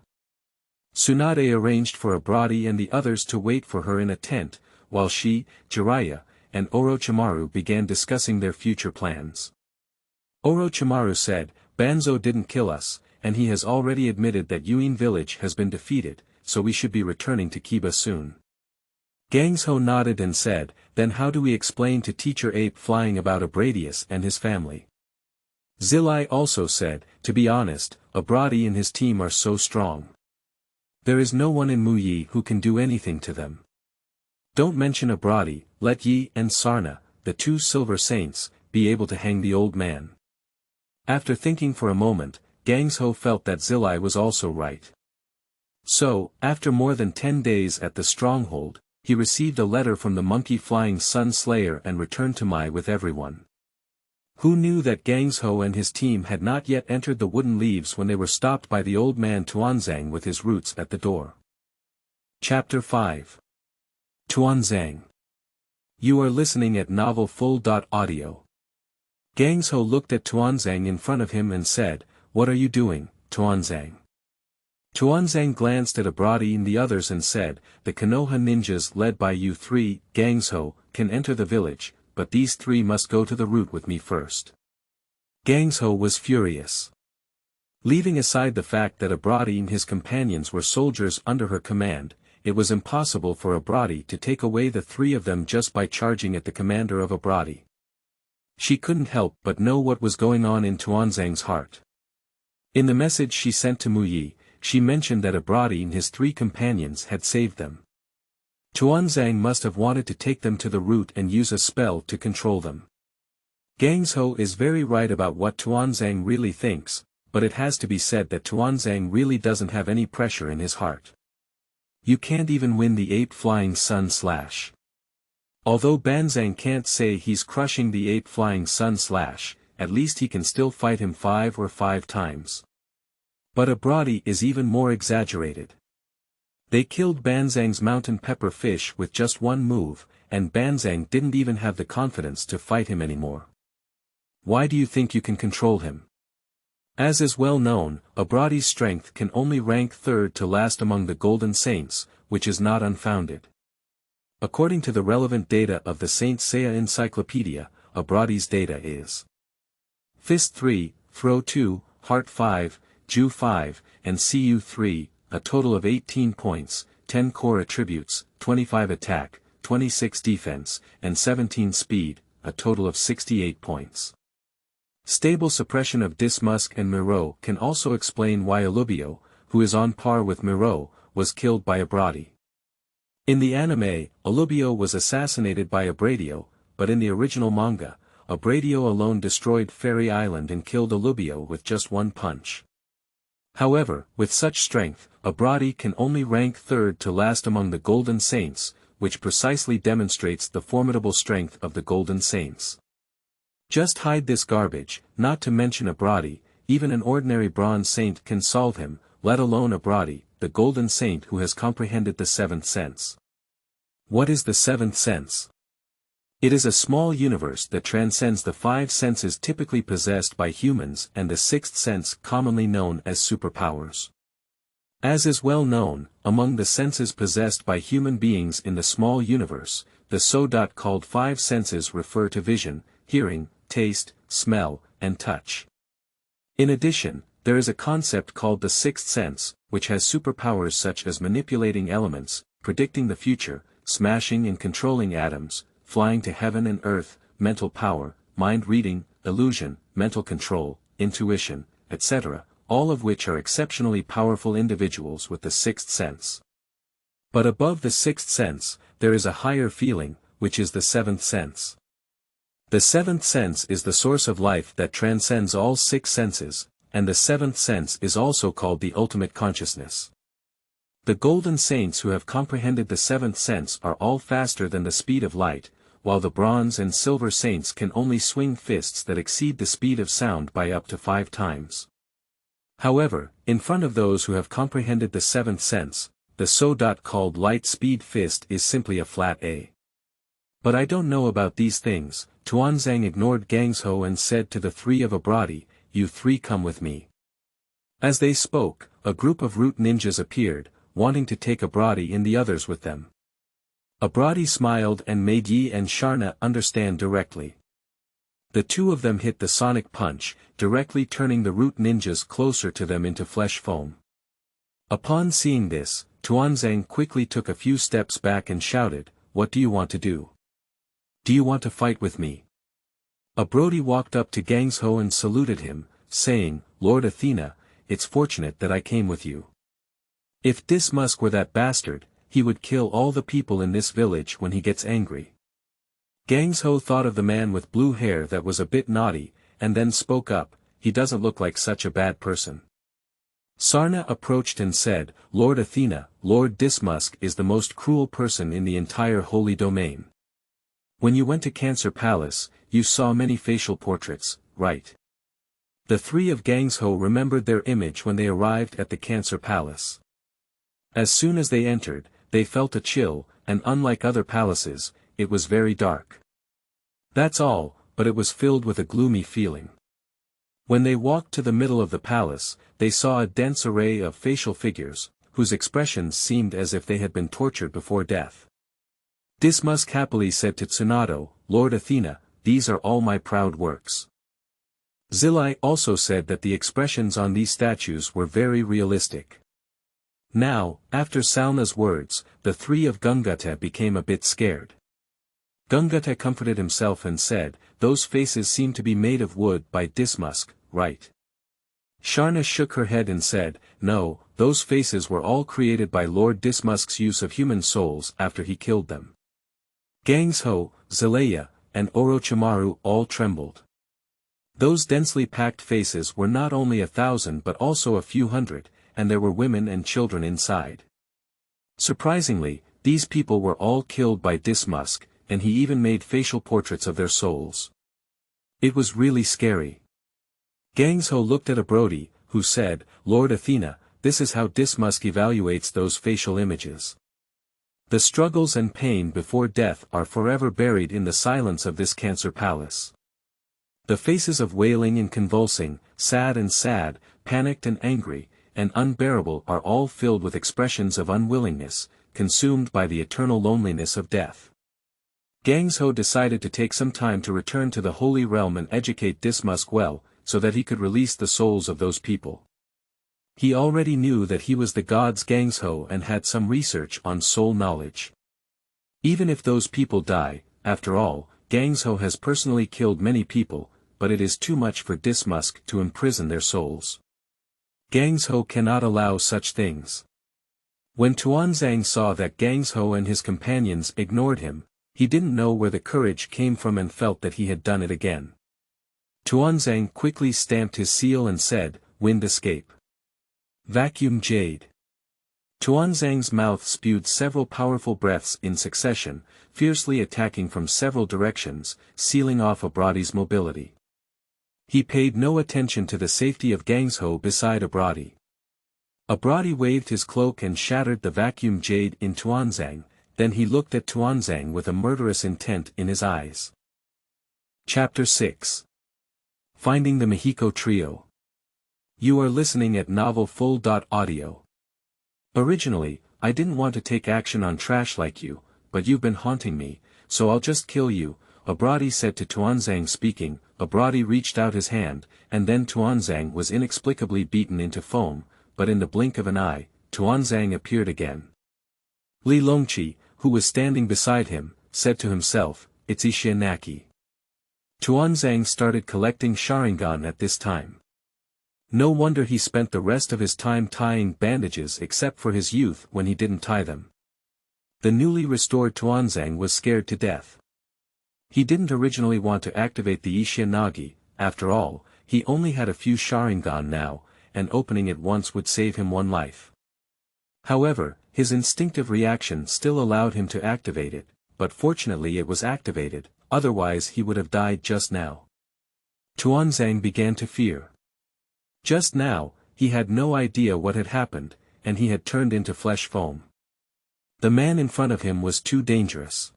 Tsunade arranged for a Brody and the others to wait for her in a tent, while she, Jiraiya, and Orochimaru began discussing their future plans. Orochimaru said, Banzo didn't kill us, and he has already admitted that Yuin village has been defeated, so we should be returning to Kiba soon. Gangshou nodded and said, then how do we explain to Teacher Ape flying about Abradius and his family? Zilai also said, to be honest, Abradi and his team are so strong. There is no one in Muyi who can do anything to them. Don't mention Abradi, let Yi and Sarna, the 2 silver saints, be able to hang the old man. After thinking for a moment, Gangshou felt that Zilai was also right. So, after more than 10 days at the stronghold, he received a letter from the monkey flying Sun Slayer and returned to Mai with everyone. Who knew that Gangshou and his team had not yet entered the wooden leaves when they were stopped by the old man Tuanzang with his roots at the door. Chapter 5. Tuanzang. You are listening at novelfull.audio. Gangshou looked at Tuanzang in front of him and said, what are you doing, Tuanzang? Tuanzang glanced at Abradi and the others and said, the Konoha ninjas led by you 3, Gangshou, can enter the village, but these 3 must go to the route with me first. Gangshou was furious. Leaving aside the fact that Abradi and his companions were soldiers under her command, it was impossible for Abradi to take away the 3 of them just by charging at the commander of Abradi. She couldn't help but know what was going on in Tuanzang's heart. In the message she sent to Muyi, she mentioned that Abradi and his 3 companions had saved them. Tuanzang must have wanted to take them to the route and use a spell to control them. Gangshou is very right about what Tuanzang really thinks, but it has to be said that Tuanzang really doesn't have any pressure in his heart. You can't even win the ape flying sun slash. Although Banzang can't say he's crushing the ape flying sun slash, at least he can still fight him 5 times. But Abradi is even more exaggerated. They killed Banzang's mountain pepper fish with just 1 move, and Banzang didn't even have the confidence to fight him anymore. Why do you think you can control him? As is well known, Abradi's strength can only rank 3rd to last among the Golden Saints, which is not unfounded. According to the relevant data of the Saint Seiya Encyclopedia, Abradi's data is Fist 3, Throw 2, Heart 5, Ju 5, and Cu 3, a total of 18 points, 10 core attributes, 25 attack, 26 defense, and 17 speed, a total of 68 points. Stable suppression of Dismusk and Miro can also explain why Alubio, who is on par with Miro, was killed by Abradi. In the anime, Alubio was assassinated by Abradio, but in the original manga, Abradio alone destroyed Fairy Island and killed Alubio with just one punch. However, with such strength, Abradi can only rank third to last among the Golden Saints, which precisely demonstrates the formidable strength of the Golden Saints. Just hide this garbage, not to mention Abradi, even an ordinary Bronze Saint can solve him, let alone Abradi, the Golden Saint who has comprehended the seventh sense. What is the seventh sense? It is a small universe that transcends the five senses typically possessed by humans and the sixth sense commonly known as superpowers. As is well known, among the senses possessed by human beings in the small universe, the so-called five senses refer to vision, hearing, taste, smell, and touch. In addition, there is a concept called the sixth sense, which has superpowers such as manipulating elements, predicting the future, smashing and controlling atoms, flying to heaven and earth, mental power, mind reading, illusion, mental control, intuition, etc., all of which are exceptionally powerful individuals with the sixth sense. But above the sixth sense, there is a higher feeling, which is the seventh sense. The seventh sense is the source of life that transcends all six senses, and the seventh sense is also called the ultimate consciousness. The Golden Saints who have comprehended the seventh sense are all faster than the speed of light, while the Bronze and Silver Saints can only swing fists that exceed the speed of sound by up to 5 times. However, in front of those who have comprehended the seventh sense, the so-called light speed fist is simply a flat A. But I don't know about these things. Tuanzang ignored Gangshou and said to the three of Abradi, "You three come with me." As they spoke, a group of root ninjas appeared, wanting to take Abradi and the others with them. Abradi smiled and made Yi and Sharna understand directly. The two of them hit the sonic punch, directly turning the root ninjas closer to them into flesh foam. Upon seeing this, Tuanzang quickly took a few steps back and shouted, "What do you want to do? Do you want to fight with me?" Abradi walked up to Gangshou and saluted him, saying, "Lord Athena, it's fortunate that I came with you. If Dismusk were that bastard, he would kill all the people in this village when he gets angry." Gangshou thought of the man with blue hair that was a bit naughty, and then spoke up, "He doesn't look like such a bad person." Sarna approached and said, "Lord Athena, Lord Dismusk is the most cruel person in the entire holy domain. When you went to Cancer Palace, you saw many facial portraits, right?" The three of Gangshou remembered their image when they arrived at the Cancer Palace. As soon as they entered, they felt a chill, and unlike other palaces, it was very dark. That's all, but it was filled with a gloomy feeling. When they walked to the middle of the palace, they saw a dense array of facial figures, whose expressions seemed as if they had been tortured before death. Dismusk happily said to Tsunado, "Lord Athena, these are all my proud works." Zilai also said that the expressions on these statues were very realistic. Now, after Salna's words, the three of Gungute became a bit scared. Gungute comforted himself and said, "Those faces seem to be made of wood by Dismusk, right?" Sharna shook her head and said, "No, those faces were all created by Lord Dismusk's use of human souls after he killed them." Gangshou, Zilaiya, and Orochimaru all trembled. Those densely packed faces were not only 1,000 but also a few hundred, and there were women and children inside. Surprisingly, these people were all killed by Dismusk, and he even made facial portraits of their souls. It was really scary. Gangshou looked at Abradi, who said, "Lord Athena, this is how Dismusk evaluates those facial images. The struggles and pain before death are forever buried in the silence of this Cancer Palace. The faces of wailing and convulsing, sad, panicked and angry, and unbearable are all filled with expressions of unwillingness, consumed by the eternal loneliness of death. Gangshou decided to take some time to return to the Holy Realm and educate Dismusk well, so that he could release the souls of those people. He already knew that he was the god's Gangshou and had some research on soul knowledge. Even if those people die, after all, Gangshou has personally killed many people, but it is too much for Dismusk to imprison their souls. Gangshou cannot allow such things. When Tuanzang saw that Gangshou and his companions ignored him, he didn't know where the courage came from and felt that he had done it again. Tuanzang quickly stamped his seal and said, "Wind escape. Vacuum jade." Tuanzang's mouth spewed several powerful breaths in succession, fiercely attacking from several directions, sealing off Abradi's mobility. He paid no attention to the safety of Gangshou beside Abradi. Abradi waved his cloak and shattered the vacuum jade in Tuanzang, then he looked at Tuanzang with a murderous intent in his eyes. Chapter 6. Finding the Mihiko Trio. You are listening at novelfull.audio. Originally, I didn't want to take action on trash like you, but you've been haunting me, so I'll just kill you, Abradi said to Tuanzang speaking. Abradi reached out his hand, and then Tuanzang was inexplicably beaten into foam, but in the blink of an eye, Tuanzang appeared again. Li Longqi, who was standing beside him, said to himself, "It's Ishianaki." Tuanzang started collecting Sharingan at this time. No wonder he spent the rest of his time tying bandages except for his youth when he didn't tie them. The newly restored Tuanzang was scared to death. He didn't originally want to activate the Ishianagi, after all, he only had a few Sharingan now, and opening it once would save him one life. However, his instinctive reaction still allowed him to activate it, but fortunately it was activated, otherwise he would have died just now. Tuanzang began to fear. Just now, he had no idea what had happened, and he had turned into flesh foam. The man in front of him was too dangerous.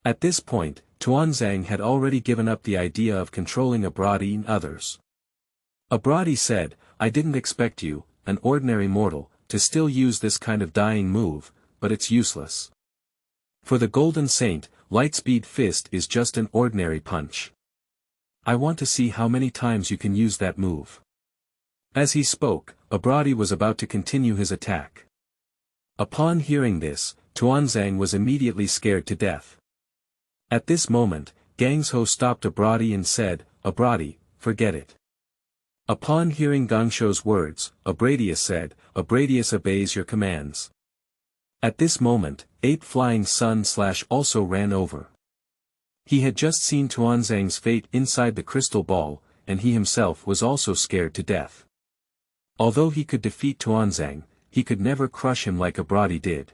At this point, Tuanzang had already given up the idea of controlling Abradi and others. Abradi said, "I didn't expect you, an ordinary mortal, to still use this kind of dying move, but it's useless. For the Golden Saint, Lightspeed Fist is just an ordinary punch. I want to see how many times you can use that move." As he spoke, Abradi was about to continue his attack. Upon hearing this, Tuanzang was immediately scared to death. At this moment, Gangshou stopped Abradi and said, "Abradi, forget it." Upon hearing Gangshou's words, Abradius said, "Abradius obeys your commands." At this moment, Ape Flying Sun / also ran over. He had just seen Tuanzang's fate inside the crystal ball, and he himself was also scared to death. Although he could defeat Tuanzang, he could never crush him like Abradi did.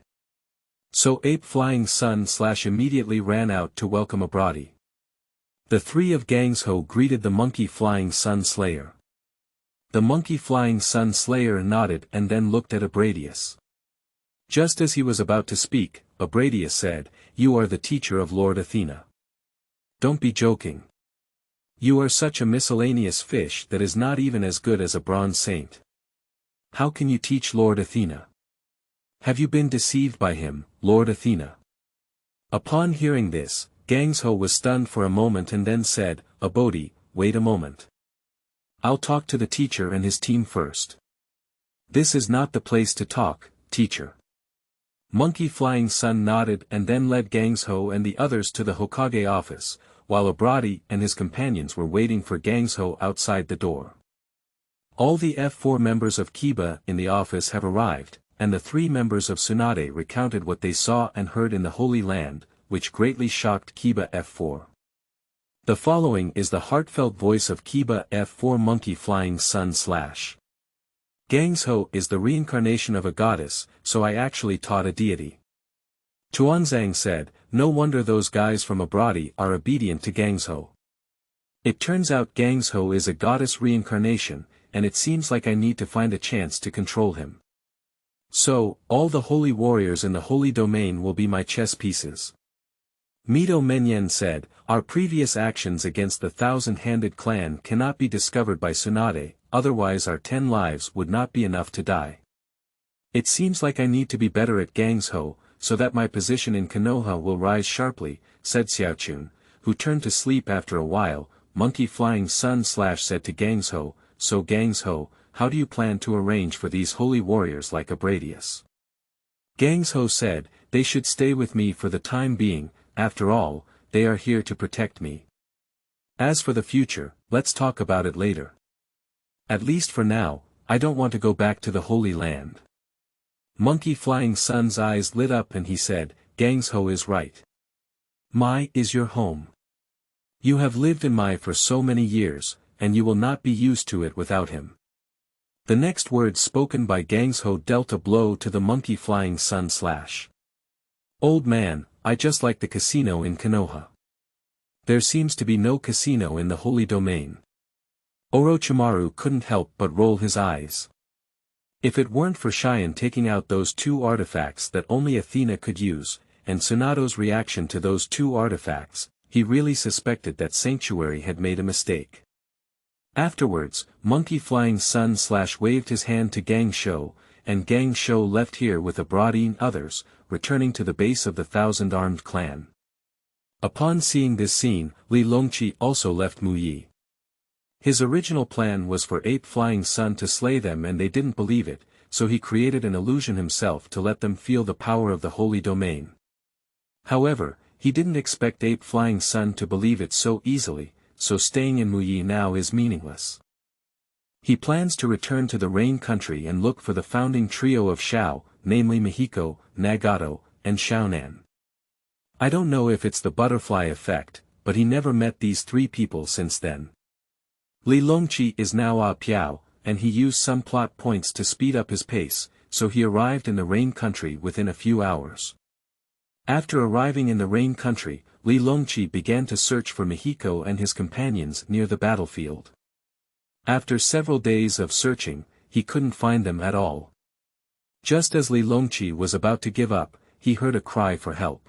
So Ape Flying Sun / immediately ran out to welcome Abradi. The three of Gangshou greeted the Monkey Flying Sun Slayer. The Monkey Flying Sun Slayer nodded and then looked at Abradius. Just as he was about to speak, Abradius said, "You are the teacher of Lord Athena. Don't be joking. You are such a miscellaneous fish that is not even as good as a bronze saint. How can you teach Lord Athena? Have you been deceived by him, Lord Athena?" Upon hearing this, Gangshou was stunned for a moment and then said, "Abodi, wait a moment. I'll talk to the teacher and his team first." "This is not the place to talk, teacher." Monkey Flying Sun nodded and then led Gangshou and the others to the Hokage office, while Abradi and his companions were waiting for Gangshou outside the door. All the F4 members of Kiba in the office have arrived, and the 3 members of Tsunade recounted what they saw and heard in the Holy Land, which greatly shocked Kiba F4. The following is the heartfelt voice of Kiba F4 Monkey Flying Sun / Gangshou is the reincarnation of a goddess, so I actually taught a deity. Tuanzang said, "No wonder those guys from Abradi are obedient to Gangshou. It turns out Gangshou is a goddess reincarnation, and it seems like I need to find a chance to control him. So, all the holy warriors in the holy domain will be my chess pieces." Mito Menyen said, "Our previous actions against the thousand-handed clan cannot be discovered by Tsunade, otherwise our 10 lives would not be enough to die. It seems like I need to be better at Gangshou, so that my position in Konoha will rise sharply, said Xiaochun, who turned to sleep after a while. Monkey Flying Sun said to Gangshou, so Gangshou, how do you plan to arrange for these holy warriors like Abradius? Gangshou said, they should stay with me for the time being, after all, they are here to protect me. As for the future, let's talk about it later. At least for now, I don't want to go back to the Holy Land. Monkey Flying Sun's eyes lit up and he said, Gangshou is right. Mai is your home. You have lived in Mai for so many years, and you will not be used to it without him. The next words spoken by Gangshou dealt a blow to the Monkey Flying Sun / Old man, I just like the casino in Konoha. There seems to be no casino in the holy domain. Orochimaru couldn't help but roll his eyes. If it weren't for Shuiying taking out those 2 artifacts that only Athena could use, and Tsunado's reaction to those 2 artifacts, he really suspected that Sanctuary had made a mistake. Afterwards, Monkey Flying Sun / waved his hand to Gangshou, and Gangshou left here with Abradi and others, returning to the base of the 1,000-armed clan. Upon seeing this scene, Li Longqi also left Muyi. His original plan was for Ape Flying Sun to slay them and they didn't believe it, so he created an illusion himself to let them feel the power of the holy domain. However, he didn't expect Ape Flying Sun to believe it so easily, so staying in Muyi now is meaningless. He plans to return to the Rain Country and look for the founding trio of Shao, namely Mihiko, Nagato, and Xiaonan. I don't know if it's the butterfly effect, but he never met these 3 people since then. Li Longqi is now a Piao, and he used some plot points to speed up his pace, so he arrived in the Rain Country within a few hours. After arriving in the Rain Country, Li Longqi began to search for Mihiko and his companions near the battlefield. After several days of searching, he couldn't find them at all. Just as Li Longqi was about to give up, he heard a cry for help.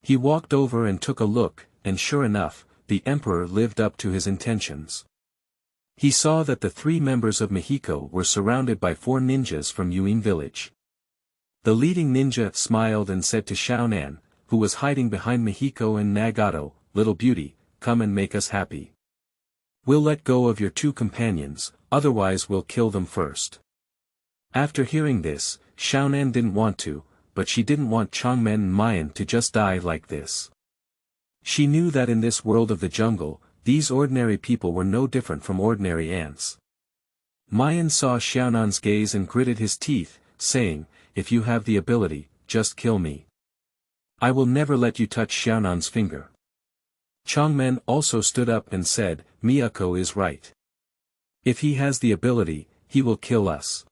He walked over and took a look, and sure enough, the emperor lived up to his intentions. He saw that the 3 members of Mihiko were surrounded by 4 ninjas from Yuzhi village. The leading ninja smiled and said to Xiaonan, who was hiding behind Mihiko and Nagato, little beauty, come and make us happy. We'll let go of your 2 companions, otherwise we'll kill them first. After hearing this, Xiaonan didn't want to, but she didn't want Changmen and Mayan to just die like this. She knew that in this world of the jungle, these ordinary people were no different from ordinary ants. Mayan saw Xiaonan's gaze and gritted his teeth, saying, if you have the ability, just kill me. I will never let you touch Xiaonan's finger. Changmen also stood up and said, Mihiko is right. If he has the ability, he will kill us.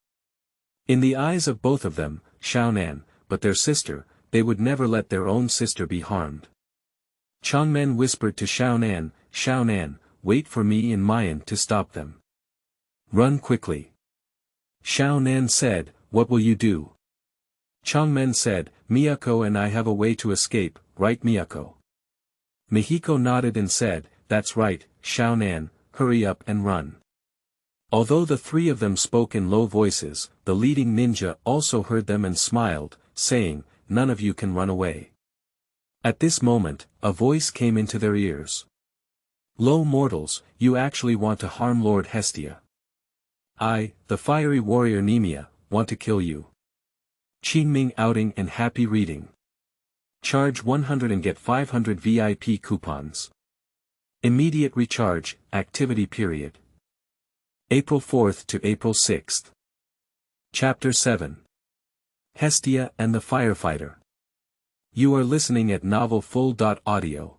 In the eyes of both of them, Xiaonan, but their sister, they would never let their own sister be harmed. Changmen whispered to Xiaonan, Xiaonan, wait for me and Mayan to stop them. Run quickly. Xiaonan said, what will you do? Changmen said, Mihiko and I have a way to escape, right Mihiko? Mihiko nodded and said, that's right, Xiaonan, hurry up and run. Although the 3 of them spoke in low voices, the leading ninja also heard them and smiled, saying, none of you can run away. At this moment, a voice came into their ears. Low mortals, you actually want to harm Lord Hestia. I, the fiery warrior Nemia, want to kill you. Qingming outing and happy reading. Charge 100 and get 500 VIP coupons. Immediate recharge, activity period. April 4th to April 6th. Chapter 7. Hestia and the Firefighter. You are listening at novelfull.audio.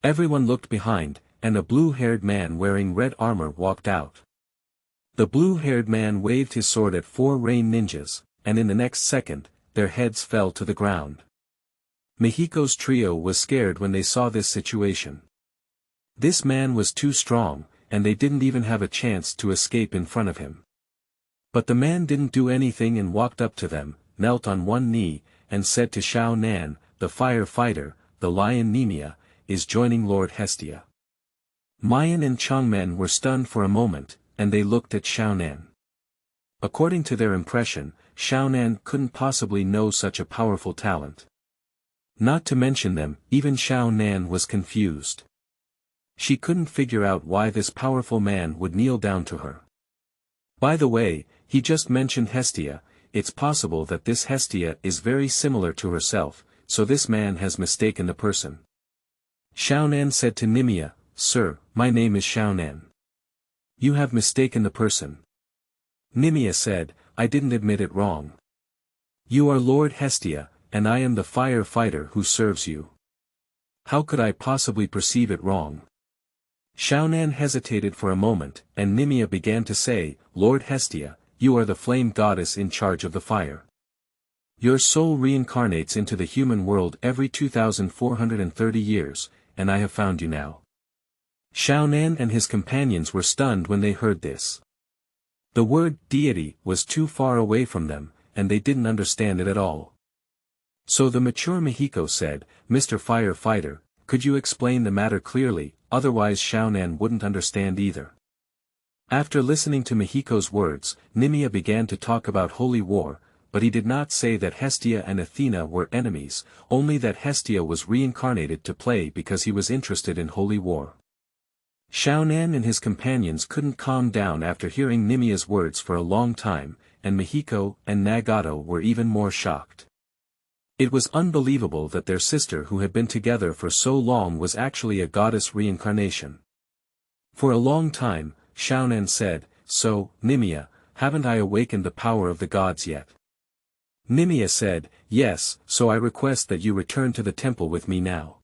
Everyone looked behind, and a blue-haired man wearing red armor walked out. The blue-haired man waved his sword at 4 rain ninjas, and in the next second, their heads fell to the ground. Mihiko's trio was scared when they saw this situation. This man was too strong, and they didn't even have a chance to escape in front of him. But the man didn't do anything and walked up to them, knelt on one knee, and said to Xiaonan, the firefighter, the lion Nemia, is joining Lord Hestia. Mayan and Changmen were stunned for a moment, and they looked at Xiaonan. According to their impression, Xiaonan couldn't possibly know such a powerful talent. Not to mention them, even Xiaonan was confused. She couldn't figure out why this powerful man would kneel down to her. By the way, he just mentioned Hestia. It's possible that this Hestia is very similar to herself, so this man has mistaken the person. Xiaonan said to Nimia, "Sir, my name is Xiaonan. You have mistaken the person." Nimia said, "I didn't admit it wrong. You are Lord Hestia, and I am the Firefighter who serves you. How could I possibly perceive it wrong?" Xiaonan hesitated for a moment, and Nimia began to say, "Lord Hestia, you are the flame goddess in charge of the fire. Your soul reincarnates into the human world every 2430 years, and I have found you now." Xiaonan and his companions were stunned when they heard this. The word deity was too far away from them, and they didn't understand it at all. So the mature Mihiko said, "Mr. Firefighter, could you explain the matter clearly, otherwise Xiaonan wouldn't understand either." After listening to Mihiko's words, Nimia began to talk about holy war, but he did not say that Hestia and Athena were enemies, only that Hestia was reincarnated to play because he was interested in holy war. Xiaonan and his companions couldn't calm down after hearing Nimia's words for a long time, and Mihiko and Nagato were even more shocked. It was unbelievable that their sister who had been together for so long was actually a goddess reincarnation. For a long time, Xiaonan said, "So, Nimia, haven't I awakened the power of the gods yet?" Nimia said, "Yes, so I request that you return to the temple with me now.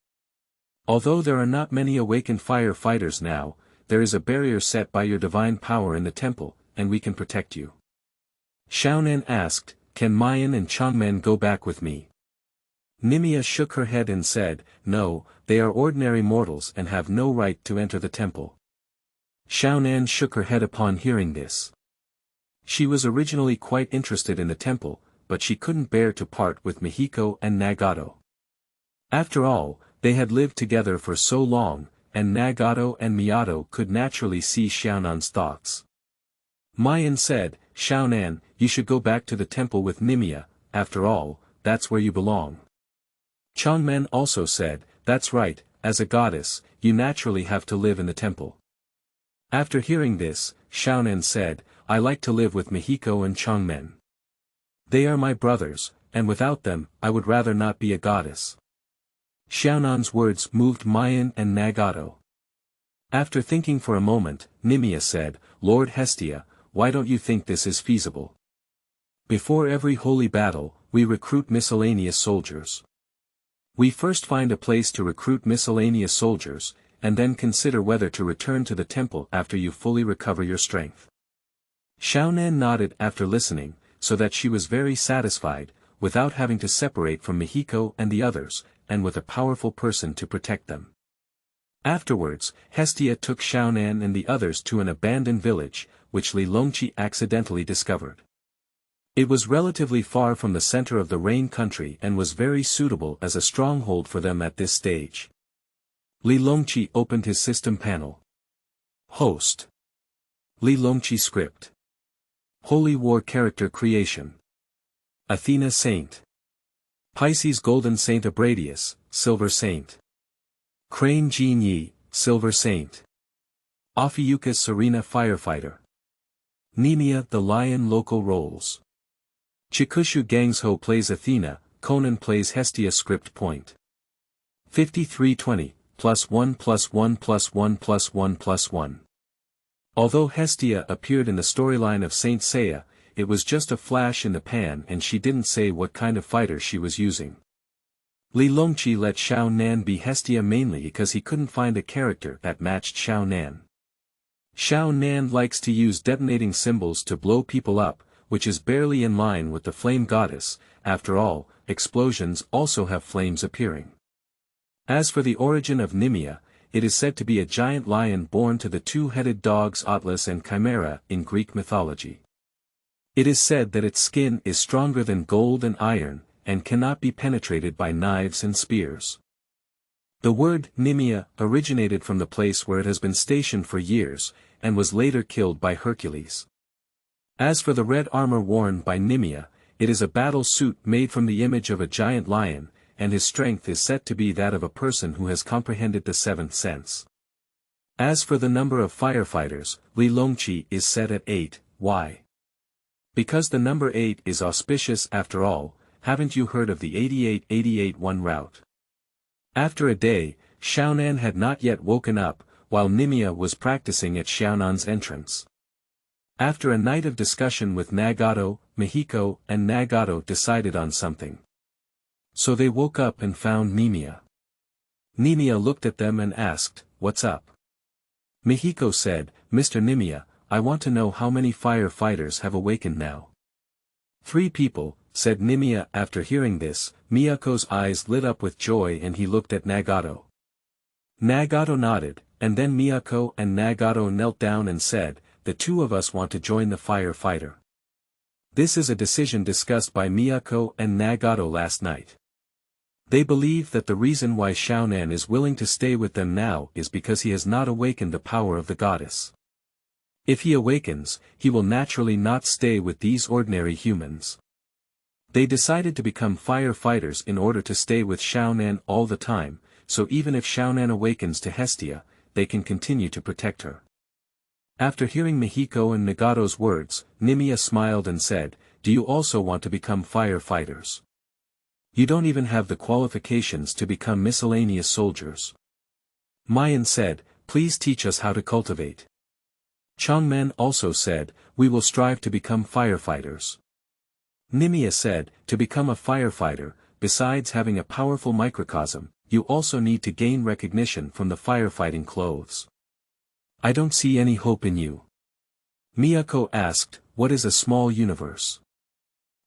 Although there are not many awakened firefighters now, there is a barrier set by your divine power in the temple, and we can protect you." Xiaonan asked, "Can Mayan and Changmen go back with me?" Nimia shook her head and said, "No, they are ordinary mortals and have no right to enter the temple." Xiaonan shook her head upon hearing this. She was originally quite interested in the temple, but she couldn't bear to part with Mihiko and Nagato. After all, they had lived together for so long, and Nagato and Miyato could naturally see Xiaonan's thoughts. Mayan said, "Xiaonan, you should go back to the temple with Nimia, after all, that's where you belong." Changmen also said, "That's right, as a goddess, you naturally have to live in the temple." After hearing this, Xiaonan said, "I like to live with Mihiko and Changmen. They are my brothers, and without them, I would rather not be a goddess." Xiaonan's words moved Mayan and Nagato. After thinking for a moment, Nimia said, "Lord Hestia, why don't you think this is feasible? Before every holy battle, we recruit miscellaneous soldiers. We first find a place to recruit miscellaneous soldiers, and then consider whether to return to the temple after you fully recover your strength." Xiaonan nodded after listening, so that she was very satisfied, without having to separate from Mihiko and the others, and with a powerful person to protect them. Afterwards, Hestia took Xiaonan and the others to an abandoned village, which Li Longqi accidentally discovered. It was relatively far from the center of the rain country and was very suitable as a stronghold for them at this stage. Li Longqi opened his system panel. Host. Li Longqi script. Holy War character creation. Athena Saint. Pisces Golden Saint Abradius, Silver Saint. Crane Jean Yi, Silver Saint. Ophiuchus Serena Firefighter. Nimia the Lion Local Roles. Chikushu Gangshou plays Athena, Conan plays Hestia. Script point. 5320, +1 +1 +1 +1 +1. Although Hestia appeared in the storyline of Saint Seiya, it was just a flash in the pan and she didn't say what kind of fighter she was using. Li Longqi let Xiaonan be Hestia mainly because he couldn't find a character that matched Xiaonan. Xiaonan likes to use detonating symbols to blow people up, which is barely in line with the flame goddess. After all, explosions also have flames appearing. As for the origin of Nimia, it is said to be a giant lion born to the two-headed dogs Atlas and Chimera in Greek mythology. It is said that its skin is stronger than gold and iron, and cannot be penetrated by knives and spears. The word Nimia originated from the place where it has been stationed for years, and was later killed by Hercules. As for the red armor worn by Nimia, it is a battle suit made from the image of a giant lion, and his strength is set to be that of a person who has comprehended the seventh sense. As for the number of firefighters, Li Longqi is set at 8, why? Because the number 8 is auspicious after all. Haven't you heard of the 88-88-1 route? After a day, Xiaonan had not yet woken up, while Nimiya was practicing at Xiaonan's entrance. After a night of discussion with Nagato, Mihiko and Nagato decided on something. So they woke up and found Nimiya. Nimiya looked at them and asked, "What's up?" Mihiko said, "Mr. Nimiya, I want to know how many firefighters have awakened now." 3 people, said Nimiya. After hearing this, Miyako's eyes lit up with joy and he looked at Nagato. Nagato nodded, and then Miyako and Nagato knelt down and said, "The 2 of us want to join the firefighter." This is a decision discussed by Miyako and Nagato last night. They believe that the reason why Xiaonan is willing to stay with them now is because he has not awakened the power of the goddess. If he awakens, he will naturally not stay with these ordinary humans. They decided to become firefighters in order to stay with Xiaonan all the time, so even if Xiaonan awakens to Hestia, they can continue to protect her. After hearing Mihiko and Nagato's words, Nimiya smiled and said, "Do you also want to become firefighters? You don't even have the qualifications to become miscellaneous soldiers." Mayan said, "Please teach us how to cultivate." Changmen also said, "We will strive to become firefighters." Nimiya said, "To become a firefighter, besides having a powerful microcosm, you also need to gain recognition from the firefighting clothes. I don't see any hope in you." Miyako asked, "What is a small universe?"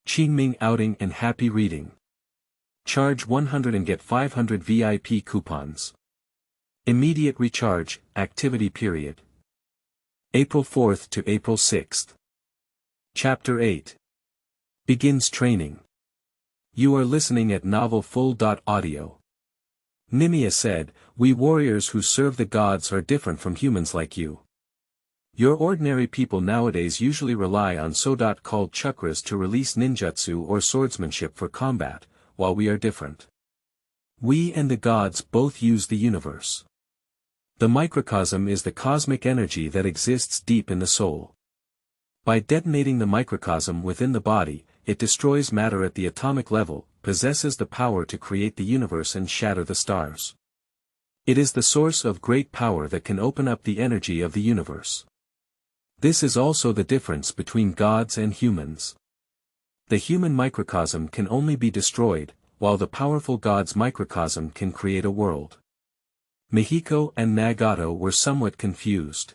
Qingming outing and happy reading. Charge 100 and get 500 VIP coupons. Immediate recharge, activity period. April 4th to April 6th. Chapter 8. Begins training. You are listening at novelfull.audio. Nimiya said, "We warriors who serve the gods are different from humans like you. Your ordinary people nowadays usually rely on called chakras to release ninjutsu or swordsmanship for combat, while we are different. We and the gods both use the universe. The microcosm is the cosmic energy that exists deep in the soul. By detonating the microcosm within the body, it destroys matter at the atomic level, possesses the power to create the universe and shatter the stars. It is the source of great power that can open up the energy of the universe. This is also the difference between gods and humans. The human microcosm can only be destroyed, while the powerful god's microcosm can create a world." Mihiko and Nagato were somewhat confused.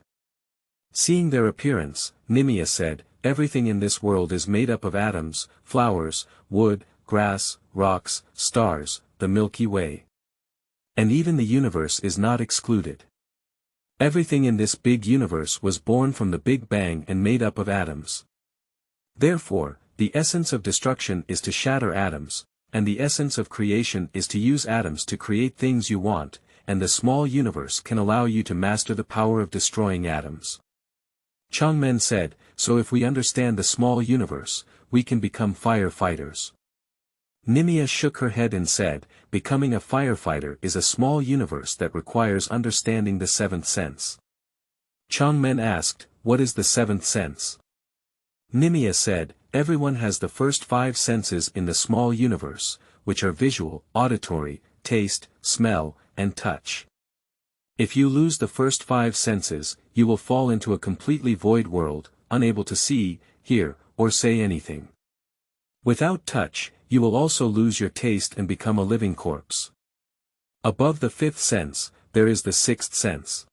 Seeing their appearance, Nimiya said, "Everything in this world is made up of atoms, flowers, wood, grass, rocks, stars, the Milky Way. And even the universe is not excluded. Everything in this big universe was born from the Big Bang and made up of atoms. Therefore, the essence of destruction is to shatter atoms, and the essence of creation is to use atoms to create things you want, and the small universe can allow you to master the power of destroying atoms." Changmen said, "So if we understand the small universe, we can become firefighters." Nimiya shook her head and said, "Becoming a firefighter is a small universe that requires understanding the seventh sense." Changmen asked, "What is the seventh sense?" Nimiya said, "Everyone has the first 5 senses in the small universe, which are visual, auditory, taste, smell, and touch. If you lose the first 5 senses, you will fall into a completely void world, unable to see, hear, or say anything. Without touch, you will also lose your taste and become a living corpse. Above the 5th sense, there is the 6th sense.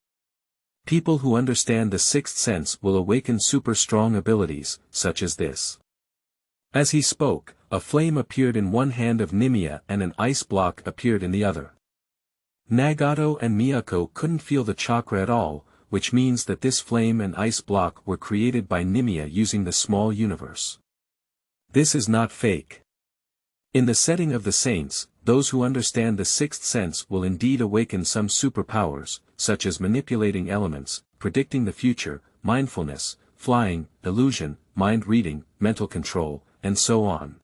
People who understand the 6th sense will awaken super strong abilities, such as this." As he spoke, a flame appeared in one hand of Nimiya and an ice block appeared in the other. Nagato and Miyako couldn't feel the chakra at all, which means that this flame and ice block were created by Nimiya using the small universe. This is not fake. In the setting of the saints, those who understand the 6th sense will indeed awaken some superpowers, such as manipulating elements, predicting the future, mindfulness, flying, illusion, mind reading, mental control, and so on.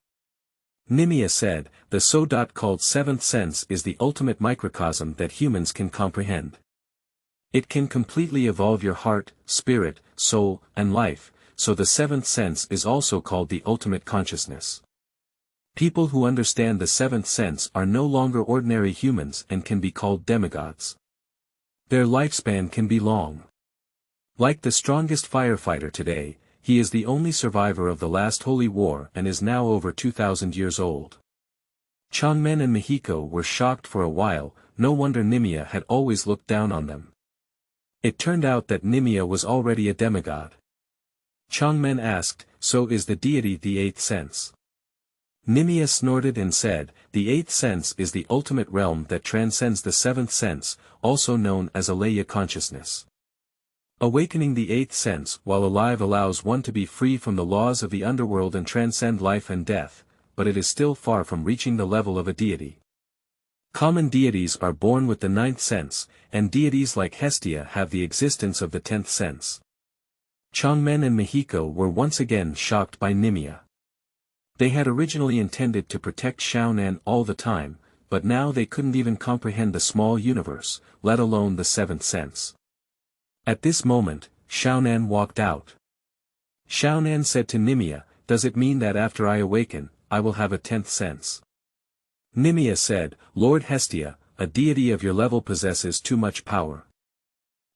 Nimia said, the so-called seventh sense is the ultimate microcosm that humans can comprehend. It can completely evolve your heart, spirit, soul, and life, so the seventh sense is also called the ultimate consciousness. People who understand the seventh sense are no longer ordinary humans and can be called demigods. Their lifespan can be long. Like the strongest firefighter today, he is the only survivor of the last holy war and is now over 2,000 years old. Changmen and Mihiko were shocked for a while, no wonder Nimia had always looked down on them. It turned out that Nimia was already a demigod. Changmen asked, so is the deity the eighth sense? Nimia snorted and said, the eighth sense is the ultimate realm that transcends the seventh sense, also known as Zilaiya consciousness. Awakening the eighth sense while alive allows one to be free from the laws of the underworld and transcend life and death, but it is still far from reaching the level of a deity. Common deities are born with the ninth sense, and deities like Hestia have the existence of the 10th sense. Changmen and Mihiko were once again shocked by Nimia. They had originally intended to protect Xiaonan all the time, but now they couldn't even comprehend the small universe, let alone the seventh sense. At this moment, Xiaonan walked out. Xiaonan said to Nimia, does it mean that after I awaken, I will have a 10th sense? Nimia said, Lord Hestia, a deity of your level possesses too much power.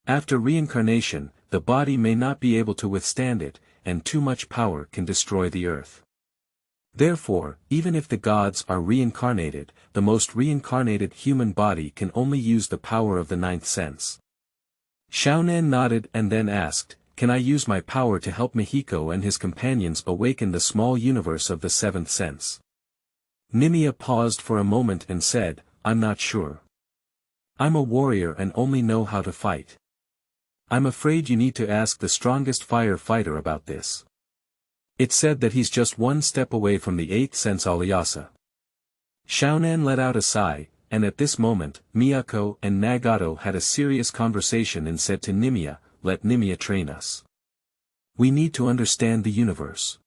After reincarnation, the body may not be able to withstand it, and too much power can destroy the earth. Therefore, even if the gods are reincarnated, the most reincarnated human body can only use the power of the ninth sense. Xiaonan nodded and then asked, can I use my power to help Mihiko and his companions awaken the small universe of the seventh sense? Nimia paused for a moment and said, I'm not sure. I'm a warrior and only know how to fight. I'm afraid you need to ask the strongest firefighter about this. It's said that he's just one step away from the eighth sense Alyasa. Xiaonan let out a sigh, and at this moment, Mihiko and Nagato had a serious conversation and said to Nimia, let Nimia train us. We need to understand the universe.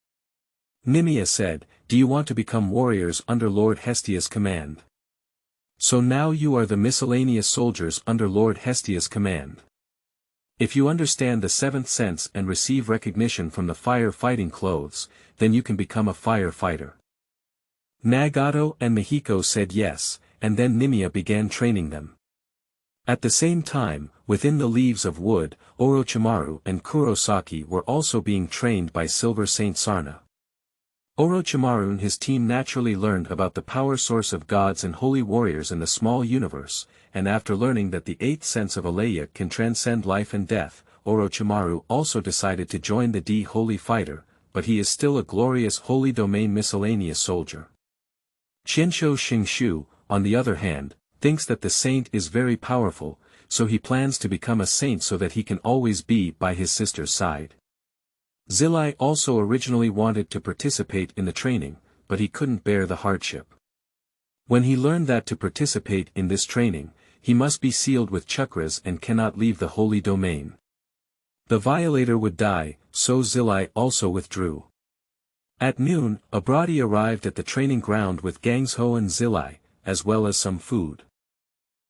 Nimia said, do you want to become warriors under Lord Hestia's command? So now you are the miscellaneous soldiers under Lord Hestia's command. If you understand the seventh sense and receive recognition from the fire-fighting clothes, then you can become a firefighter. Nagato and Mihiko said yes, and then Nimia began training them. At the same time, within the leaves of wood, Orochimaru and Kurosaki were also being trained by Silver Saint Sarna. Orochimaru and his team naturally learned about the power source of gods and holy warriors in the small universe, and after learning that the eighth sense of Zilaiya can transcend life and death, Orochimaru also decided to join the D-Holy Fighter, but he is still a glorious Holy Domain miscellaneous soldier. Qianshou Xingshu, on the other hand, thinks that the saint is very powerful, so he plans to become a saint so that he can always be by his sister's side. Zilai also originally wanted to participate in the training, but he couldn't bear the hardship. When he learned that to participate in this training, he must be sealed with chakras and cannot leave the holy domain. The violator would die, so Zilai also withdrew. At noon, Abradi arrived at the training ground with Gangshou and Zilai, as well as some food.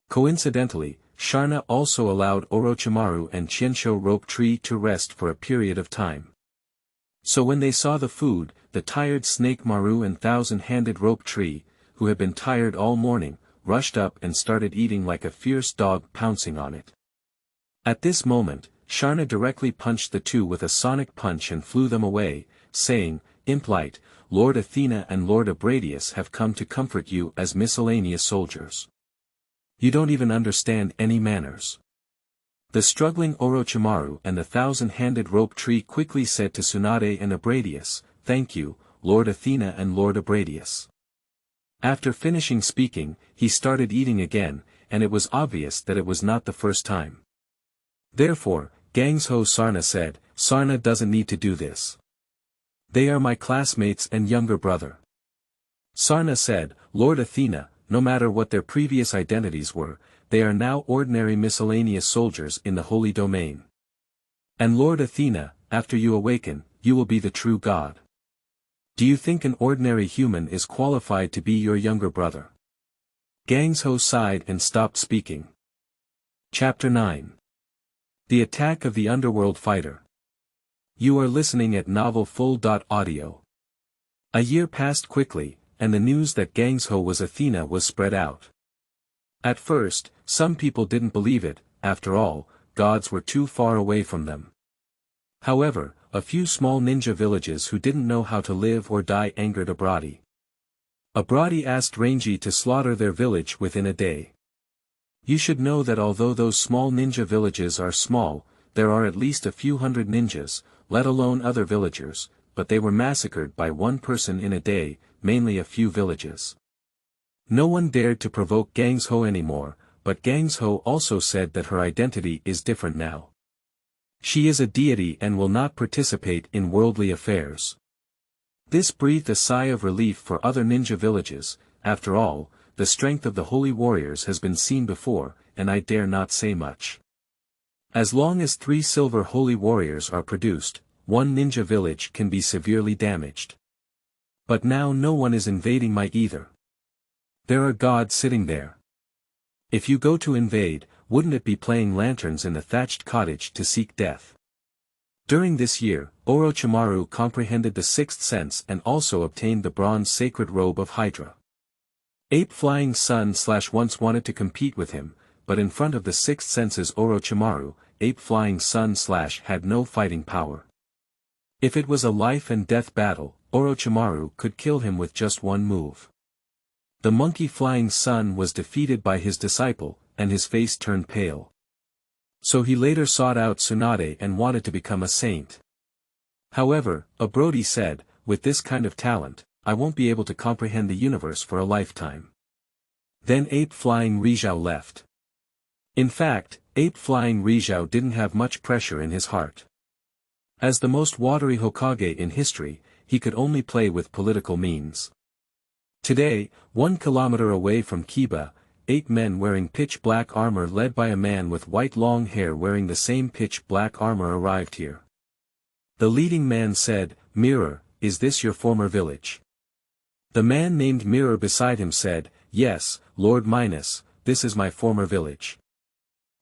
Coincidentally, Sharna also allowed Orochimaru and Qianshou Rope Tree to rest for a period of time. So when they saw the food, the tired Snake Maru and Thousand-Handed Rope Tree, who had been tired all morning, rushed up and started eating like a fierce dog pouncing on it. At this moment, Sharna directly punched the two with a sonic punch and flew them away, saying, Implight, Lord Athena and Lord Abradius have come to comfort you as miscellaneous soldiers. You don't even understand any manners. The struggling Orochimaru and the Thousand-Handed Rope Tree quickly said to Tsunade and Abradius, Thank you, Lord Athena and Lord Abradius. After finishing speaking, he started eating again, and it was obvious that it was not the first time. Therefore, Gangshou Sarna said, Sarna doesn't need to do this. They are my classmates and younger brother. Sarna said, Lord Athena, no matter what their previous identities were, they are now ordinary miscellaneous soldiers in the holy domain. And Lord Athena, after you awaken, you will be the true god. Do you think an ordinary human is qualified to be your younger brother? Gangshou sighed and stopped speaking. Chapter 9. The Attack of the Underworld Fighter. You are listening at novelfull.audio. A year passed quickly, and the news that Gangshou was Athena was spread out. At first, some people didn't believe it. After all, gods were too far away from them. However, a few small ninja villages who didn't know how to live or die angered Abradi. Abradi asked Rangi to slaughter their village within a day. You should know that although those small ninja villages are small, there are at least a few hundred ninjas, let alone other villagers, but they were massacred by one person in a day, mainly a few villages. No one dared to provoke Gangshou anymore, but Gangshou also said that her identity is different now. She is a deity and will not participate in worldly affairs. This breathed a sigh of relief for other ninja villages. After all, the strength of the holy warriors has been seen before, and I dare not say much. As long as 3 silver holy warriors are produced, one ninja village can be severely damaged. But now no one is invading my either. There are gods sitting there. If you go to invade, wouldn't it be playing lanterns in a thatched cottage to seek death? During this year, Orochimaru comprehended the 6th sense and also obtained the bronze sacred robe of Hydra. Ape Flying Sun once wanted to compete with him, but in front of the 6th sense's Orochimaru, Ape Flying Sun had no fighting power. If it was a life and death battle, Orochimaru could kill him with just one move. The monkey Flying Sun was defeated by his disciple, and his face turned pale. So he later sought out Tsunade and wanted to become a saint. However, Abrodi said, with this kind of talent, I won't be able to comprehend the universe for a lifetime. Then Ape Flying Rizhao left. In fact, Ape Flying Rizhao didn't have much pressure in his heart. As the most watery Hokage in history, he could only play with political means. Today, 1 kilometer away from Kiba, 8 men wearing pitch-black armor led by a man with white long hair wearing the same pitch-black armor arrived here. The leading man said, "Mirror, is this your former village?" The man named Mirror beside him said, "Yes, Lord Minos, this is my former village."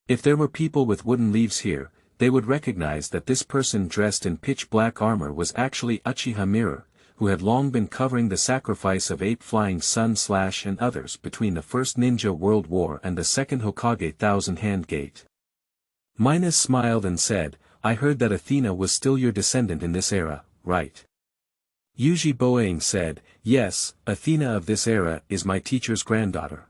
If there were people with wooden leaves here, they would recognize that this person dressed in pitch-black armor was actually Uchiha Mirror, who had long been covering the sacrifice of Ape Flying Sun and others between the First Ninja World War and the Second Hokage Thousand Hand Gate. Minos smiled and said, "I heard that Athena was still your descendant in this era, right?" Yuzhi Bojing said, "Yes, Athena of this era is my teacher's granddaughter."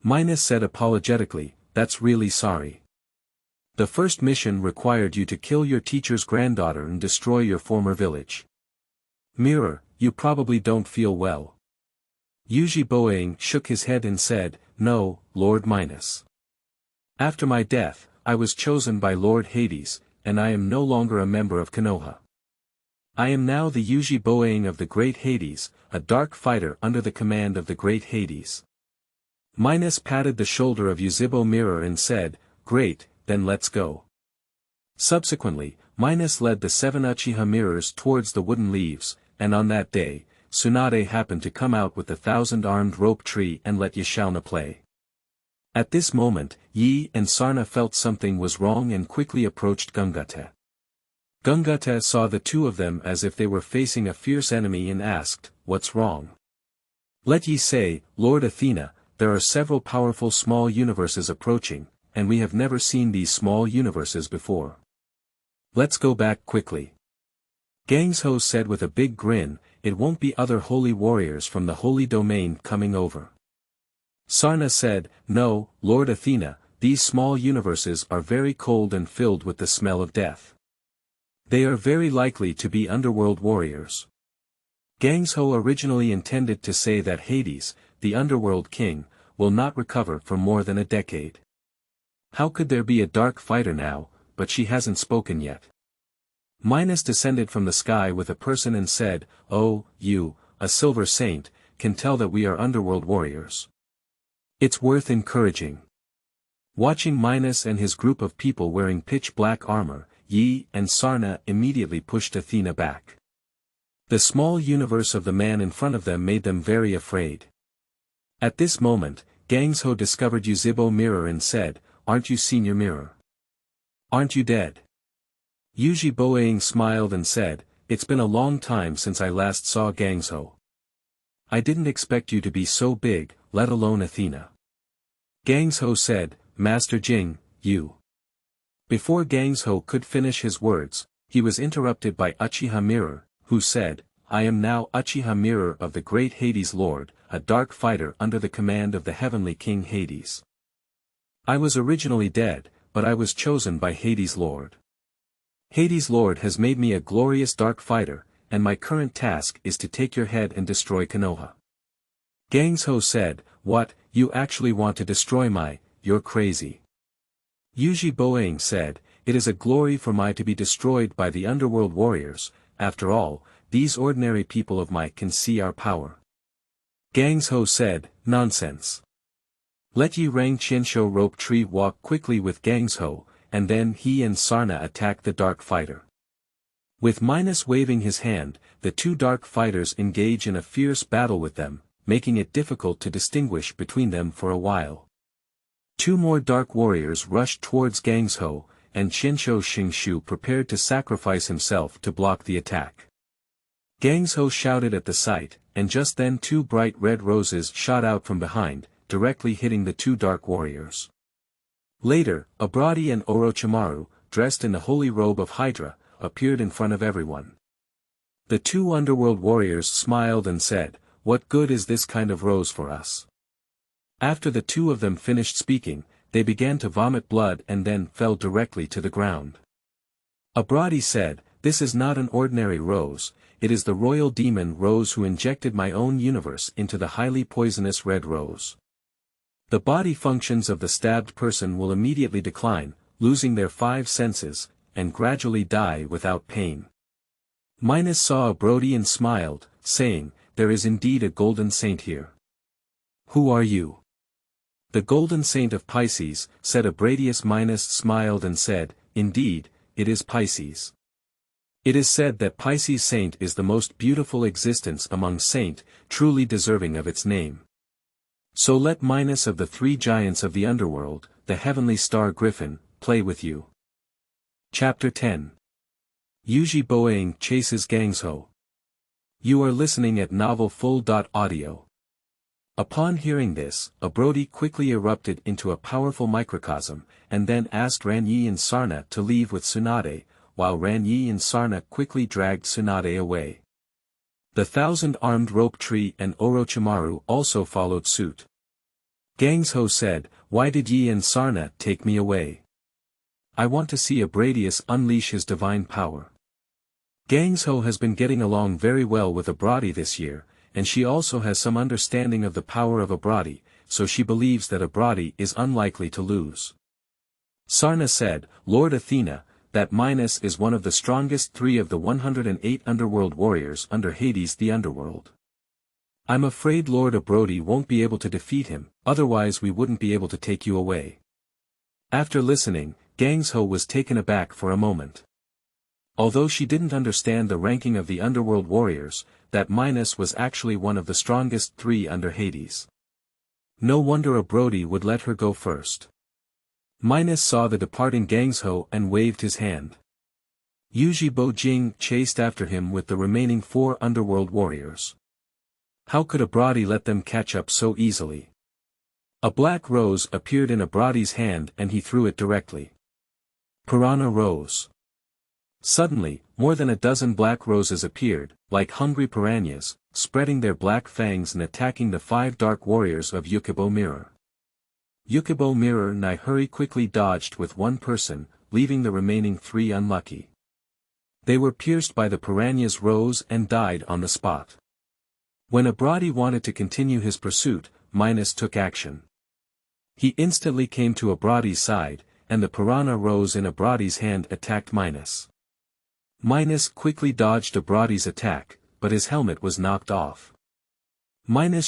Minos said apologetically, "That's really sorry. The first mission required you to kill your teacher's granddaughter and destroy your former village. Mirror, you probably don't feel well." Yuzhi Bojing shook his head and said, "No, Lord Minos. After my death, I was chosen by Lord Hades, and I am no longer a member of Konoha. I am now the Yuzhi Bojing of the Great Hades, a dark fighter under the command of the Great Hades." Minos patted the shoulder of Yuzhibo Mirror and said, "Great, then let's go." Subsequently, Minos led the 7 Uchiha Mirrors towards the wooden leaves, and on that day, Tsunade happened to come out with the 1,000-armed rope tree and let Yashalna play. At this moment, Yi and Sarna felt something was wrong and quickly approached Gungute. Gungute saw the two of them as if they were facing a fierce enemy and asked, "What's wrong?" Let Yi say, "Lord Athena, there are several powerful small universes approaching, and we have never seen these small universes before. Let's go back quickly." Gangshou said with a big grin, "It won't be other holy warriors from the holy domain coming over." Sarna said, "No, Lord Athena, these small universes are very cold and filled with the smell of death. They are very likely to be underworld warriors." Gangshou originally intended to say that Hades, the underworld king, will not recover for more than a decade. How could there be a dark fighter now, but she hasn't spoken yet. Minos descended from the sky with a person and said, "Oh, you, a silver saint, can tell that we are underworld warriors. It's worth encouraging." Watching Minos and his group of people wearing pitch-black armor, Yi and Sarna immediately pushed Athena back. The small universe of the man in front of them made them very afraid. At this moment, Gangshou discovered Yuzhibo mirror and said, "Aren't you seen your mirror? Aren't you dead?" Yuzhi Bojing smiled and said, "It's been a long time since I last saw Gangshou. I didn't expect you to be so big, let alone Athena." Gangshou said, "Master Jing, you." Before Gangshou could finish his words, he was interrupted by Uchiha Mirror, who said, "I am now Uchiha Mirror of the great Hades Lord, a dark fighter under the command of the heavenly king Hades. I was originally dead, but I was chosen by Hades Lord. Hades Lord has made me a glorious dark fighter, and my current task is to take your head and destroy Konoha." Gangshou said, "What, you actually want to destroy you're crazy." Yuzhi Bojing said, "It is a glory for to be destroyed by the Underworld warriors. After all, these ordinary people of can see our power." Gangshou said, "Nonsense. Let Yi Rang Qianshou rope tree walk quickly with Gangshou, and then he and Sarna attack the dark fighter." With waving his hand, the two dark fighters engage in a fierce battle with them, making it difficult to distinguish between them for a while. Two more dark warriors rushed towards Gangshou, and Qianshou Xingshu prepared to sacrifice himself to block the attack. Gangshou shouted at the sight, and just then two bright red roses shot out from behind, directly hitting the two dark warriors. Later, Abradi and Orochimaru, dressed in the holy robe of Hydra, appeared in front of everyone. The two underworld warriors smiled and said, "What good is this kind of rose for us?" After the two of them finished speaking, they began to vomit blood and then fell directly to the ground. Abradi said, "This is not an ordinary rose, it is the royal demon rose who injected my own universe into the highly poisonous red rose. The body functions of the stabbed person will immediately decline, losing their 5 senses, and gradually die without pain." Saw Abradi and smiled, saying, "There is indeed a golden saint here." "Who are you?" "The golden saint of Pisces," said Abradius. Smiled and said, "Indeed, it is Pisces. It is said that Pisces saint is the most beautiful existence among saint, truly deserving of its name. So let of the 3 giants of the underworld, the heavenly star griffin, play with you." Chapter 10. Yuzhi Bojing chases Gangshou. You are listening at novelfull.audio. Upon hearing this, Abradi quickly erupted into a powerful microcosm, and then asked Ranyi and Sarna to leave with Tsunade, while Ranyi and Sarna quickly dragged Tsunade away. The 1,000-armed rope tree and Orochimaru also followed suit. Gangshou said, "Why did Yi and Sarna take me away? I want to see Abradius unleash his divine power." Gangshou has been getting along very well with Abradi this year, and she also has some understanding of the power of Abradi, so she believes that Abradi is unlikely to lose. Sarna said, "Lord Athena, that is one of the strongest 3 of the 108 underworld warriors under Hades the Underworld. I'm afraid Lord Abradi won't be able to defeat him, otherwise we wouldn't be able to take you away." After listening, Gangshou was taken aback for a moment. Although she didn't understand the ranking of the underworld warriors, that was actually one of the strongest 3 under Hades. No wonder Abradi would let her go first. Saw the departing Gangshou and waved his hand. Yuzhi Bojing chased after him with the remaining 4 underworld warriors. How could Abradi let them catch up so easily? A black rose appeared in Abradi's hand and he threw it directly. Piranha Rose. Suddenly, more than a dozen black roses appeared, like hungry piranhas, spreading their black fangs and attacking the 5 dark warriors of Yukibo Mirror. Yukibo Mirror Nihuri quickly dodged with 1 person, leaving the remaining 3 unlucky. They were pierced by the piranha's rose and died on the spot. When Abradi wanted to continue his pursuit, took action. He instantly came to Abradi's side, and the piranha rose in Abradi's hand attacked quickly dodged Abradi's attack, but his helmet was knocked off.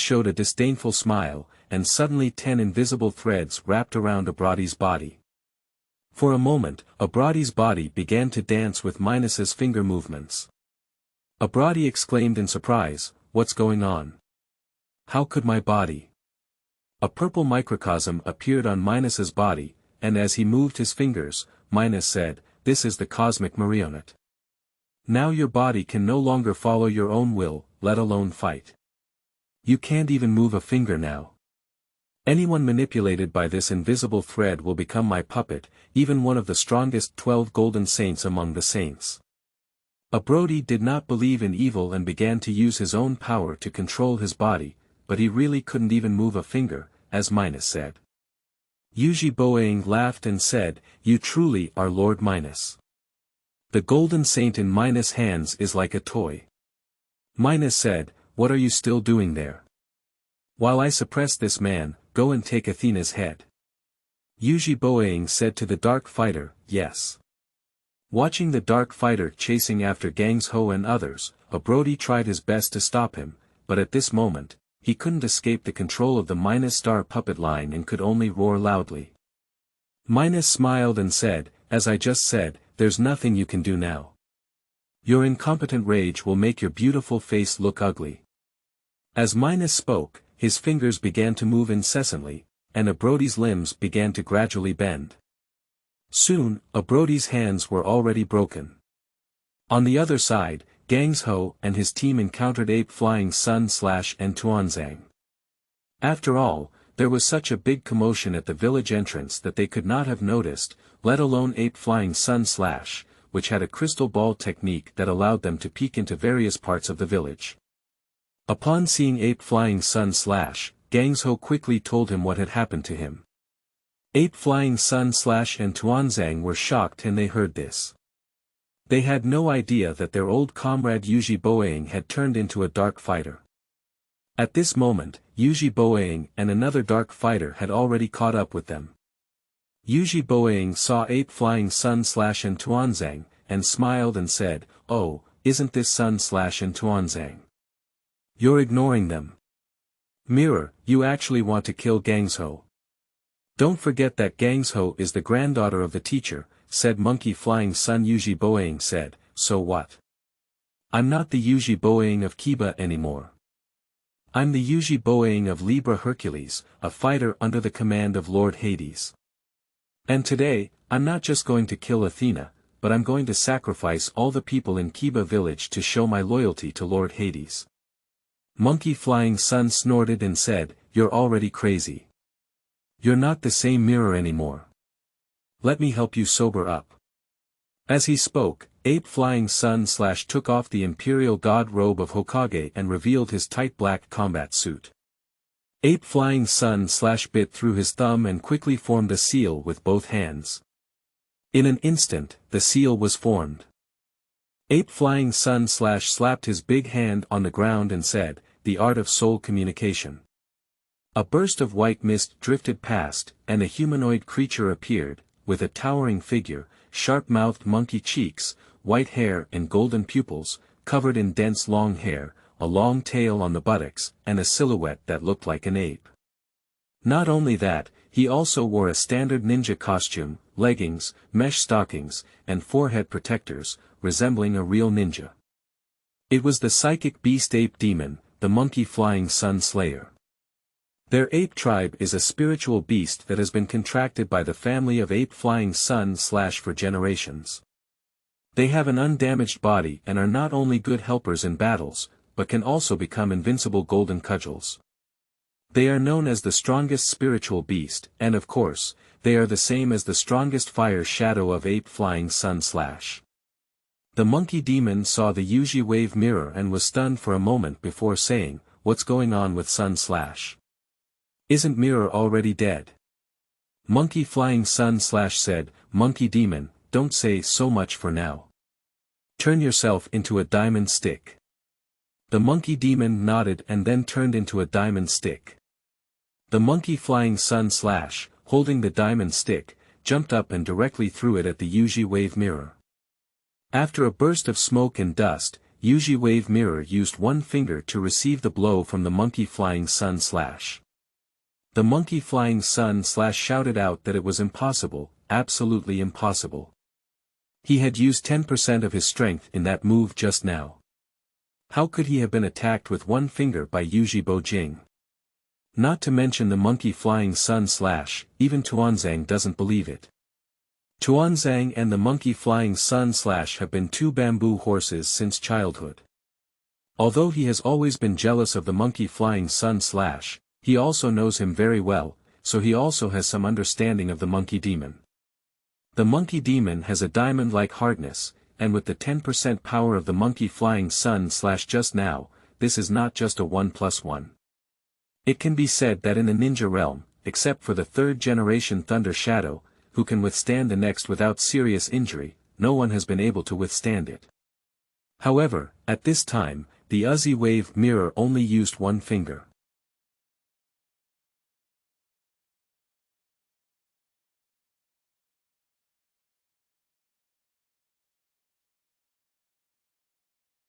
Showed a disdainful smile, and suddenly 10 invisible threads wrapped around Abradi's body. For a moment, Abradi's body began to dance with Minus's finger movements. Brody exclaimed in surprise, "What's going on? How could my body?" A purple microcosm appeared on Minus's body, and as he moved his fingers, Minus said, "This is the cosmic marionette. Now your body can no longer follow your own will, let alone fight. You can't even move a finger now. Anyone manipulated by this invisible thread will become my puppet, even one of the strongest 12 golden saints among the saints." Brody did not believe in evil and began to use his own power to control his body, but he really couldn't even move a finger, as Minus said. Yuzhi Bojing laughed and said, "You truly are Lord Minus. The golden saint in Minus' hands is like a toy." Minus said, "What are you still doing there? While I suppress this man, go and take Athena's head." Yuzhi Bojing said to the Dark Fighter, "Yes." Watching the Dark Fighter chasing after Gangshou and others, Brody tried his best to stop him, but at this moment, he couldn't escape the control of the Minus star puppet line and could only roar loudly. Minus smiled and said, "As I just said, there's nothing you can do now. Your incompetent rage will make your beautiful face look ugly." As Minus spoke, his fingers began to move incessantly, and Brody's limbs began to gradually bend. Soon, Brody's hands were already broken. On the other side, Gangshou and his team encountered Ape Flying Sun/and-Tuanzang. After all, there was such a big commotion at the village entrance that they could not have noticed, let alone Ape Flying Sun/, which had a crystal ball technique that allowed them to peek into various parts of the village. Upon seeing Ape Flying Sun/, Gangshou quickly told him what had happened to him. Ape Flying Sun/and-Tuanzang were shocked and they heard this. They had no idea that their old comrade Yuzhi Bojing had turned into a Dark Fighter. At this moment, Yuzhi Bojing and another Dark Fighter had already caught up with them. Yuzhi Bojing saw Ape Flying Sun/and-Tuanzang, and smiled and said, "Oh, isn't this Sun/and-Tuanzang? You're ignoring them. Mirror, you actually want to kill Gangshou. Don't forget that Gangshou is the granddaughter of the teacher," said Monkey Flying Sun. Yuzhi Bojing said, "So what? I'm not the Yuzhi Bojing of Kiba anymore. I'm the Yuzhi Bojing of Libra Hercules, a fighter under the command of Lord Hades. And today, I'm not just going to kill Athena, but I'm going to sacrifice all the people in Kiba village to show my loyalty to Lord Hades." Monkey Flying Sun snorted and said, "You're already crazy. You're not the same mirror anymore. Let me help you sober up." As he spoke, Ape Flying Sun/ took off the Imperial God robe of Hokage and revealed his tight black combat suit. Ape Flying Sun/ bit through his thumb and quickly formed a seal with both hands. In an instant, the seal was formed. Ape Flying Sun/ slapped his big hand on the ground and said, "The art of soul communication." A burst of white mist drifted past, and a humanoid creature appeared, with a towering figure, sharp-mouthed monkey cheeks, white hair and golden pupils, covered in dense long hair, a long tail on the buttocks, and a silhouette that looked like an ape. Not only that, he also wore a standard ninja costume, leggings, mesh stockings, and forehead protectors, resembling a real ninja. It was the psychic beast ape demon, the Monkey Flying Sun Slayer. Their ape tribe is a spiritual beast that has been contracted by the family of Ape Flying Sun/ for generations. They have an undamaged body and are not only good helpers in battles, but can also become invincible golden cudgels. They are known as the strongest spiritual beast, and of course, they are the same as the strongest fire shadow of Ape Flying Sun/. The monkey demon saw the Yuzhi wave mirror and was stunned for a moment before saying, "What's going on with Sun/? Isn't Mirror already dead?" Monkey Flying Sun/ said, "Monkey demon, don't say so much for now. Turn yourself into a diamond stick." The monkey demon nodded and then turned into a diamond stick. The Monkey Flying Sun/, holding the diamond stick, jumped up and directly threw it at the Yuzhi wave mirror. After a burst of smoke and dust, Yuzhi wave mirror used one finger to receive the blow from the Monkey Flying Sun/. The Monkey Flying Sun/ shouted out that it was impossible, absolutely impossible. He had used 10% of his strength in that move just now. How could he have been attacked with one finger by Yuzhi Bojing? Not to mention the monkey flying sun slash, even Tuanzang doesn't believe it. Tuanzang and the monkey flying sun slash have been two bamboo horses since childhood. Although he has always been jealous of the monkey flying sun slash, he also knows him very well, so he also has some understanding of the monkey demon. The monkey demon has a diamond-like hardness, and with the 10% power of the monkey flying sun slash just now, this is not just a 1+1. It can be said that in the ninja realm, except for the third-generation Thunder Shadow, who can withstand the next without serious injury, no one has been able to withstand it. However, at this time, the Yuzhi wave mirror only used one finger.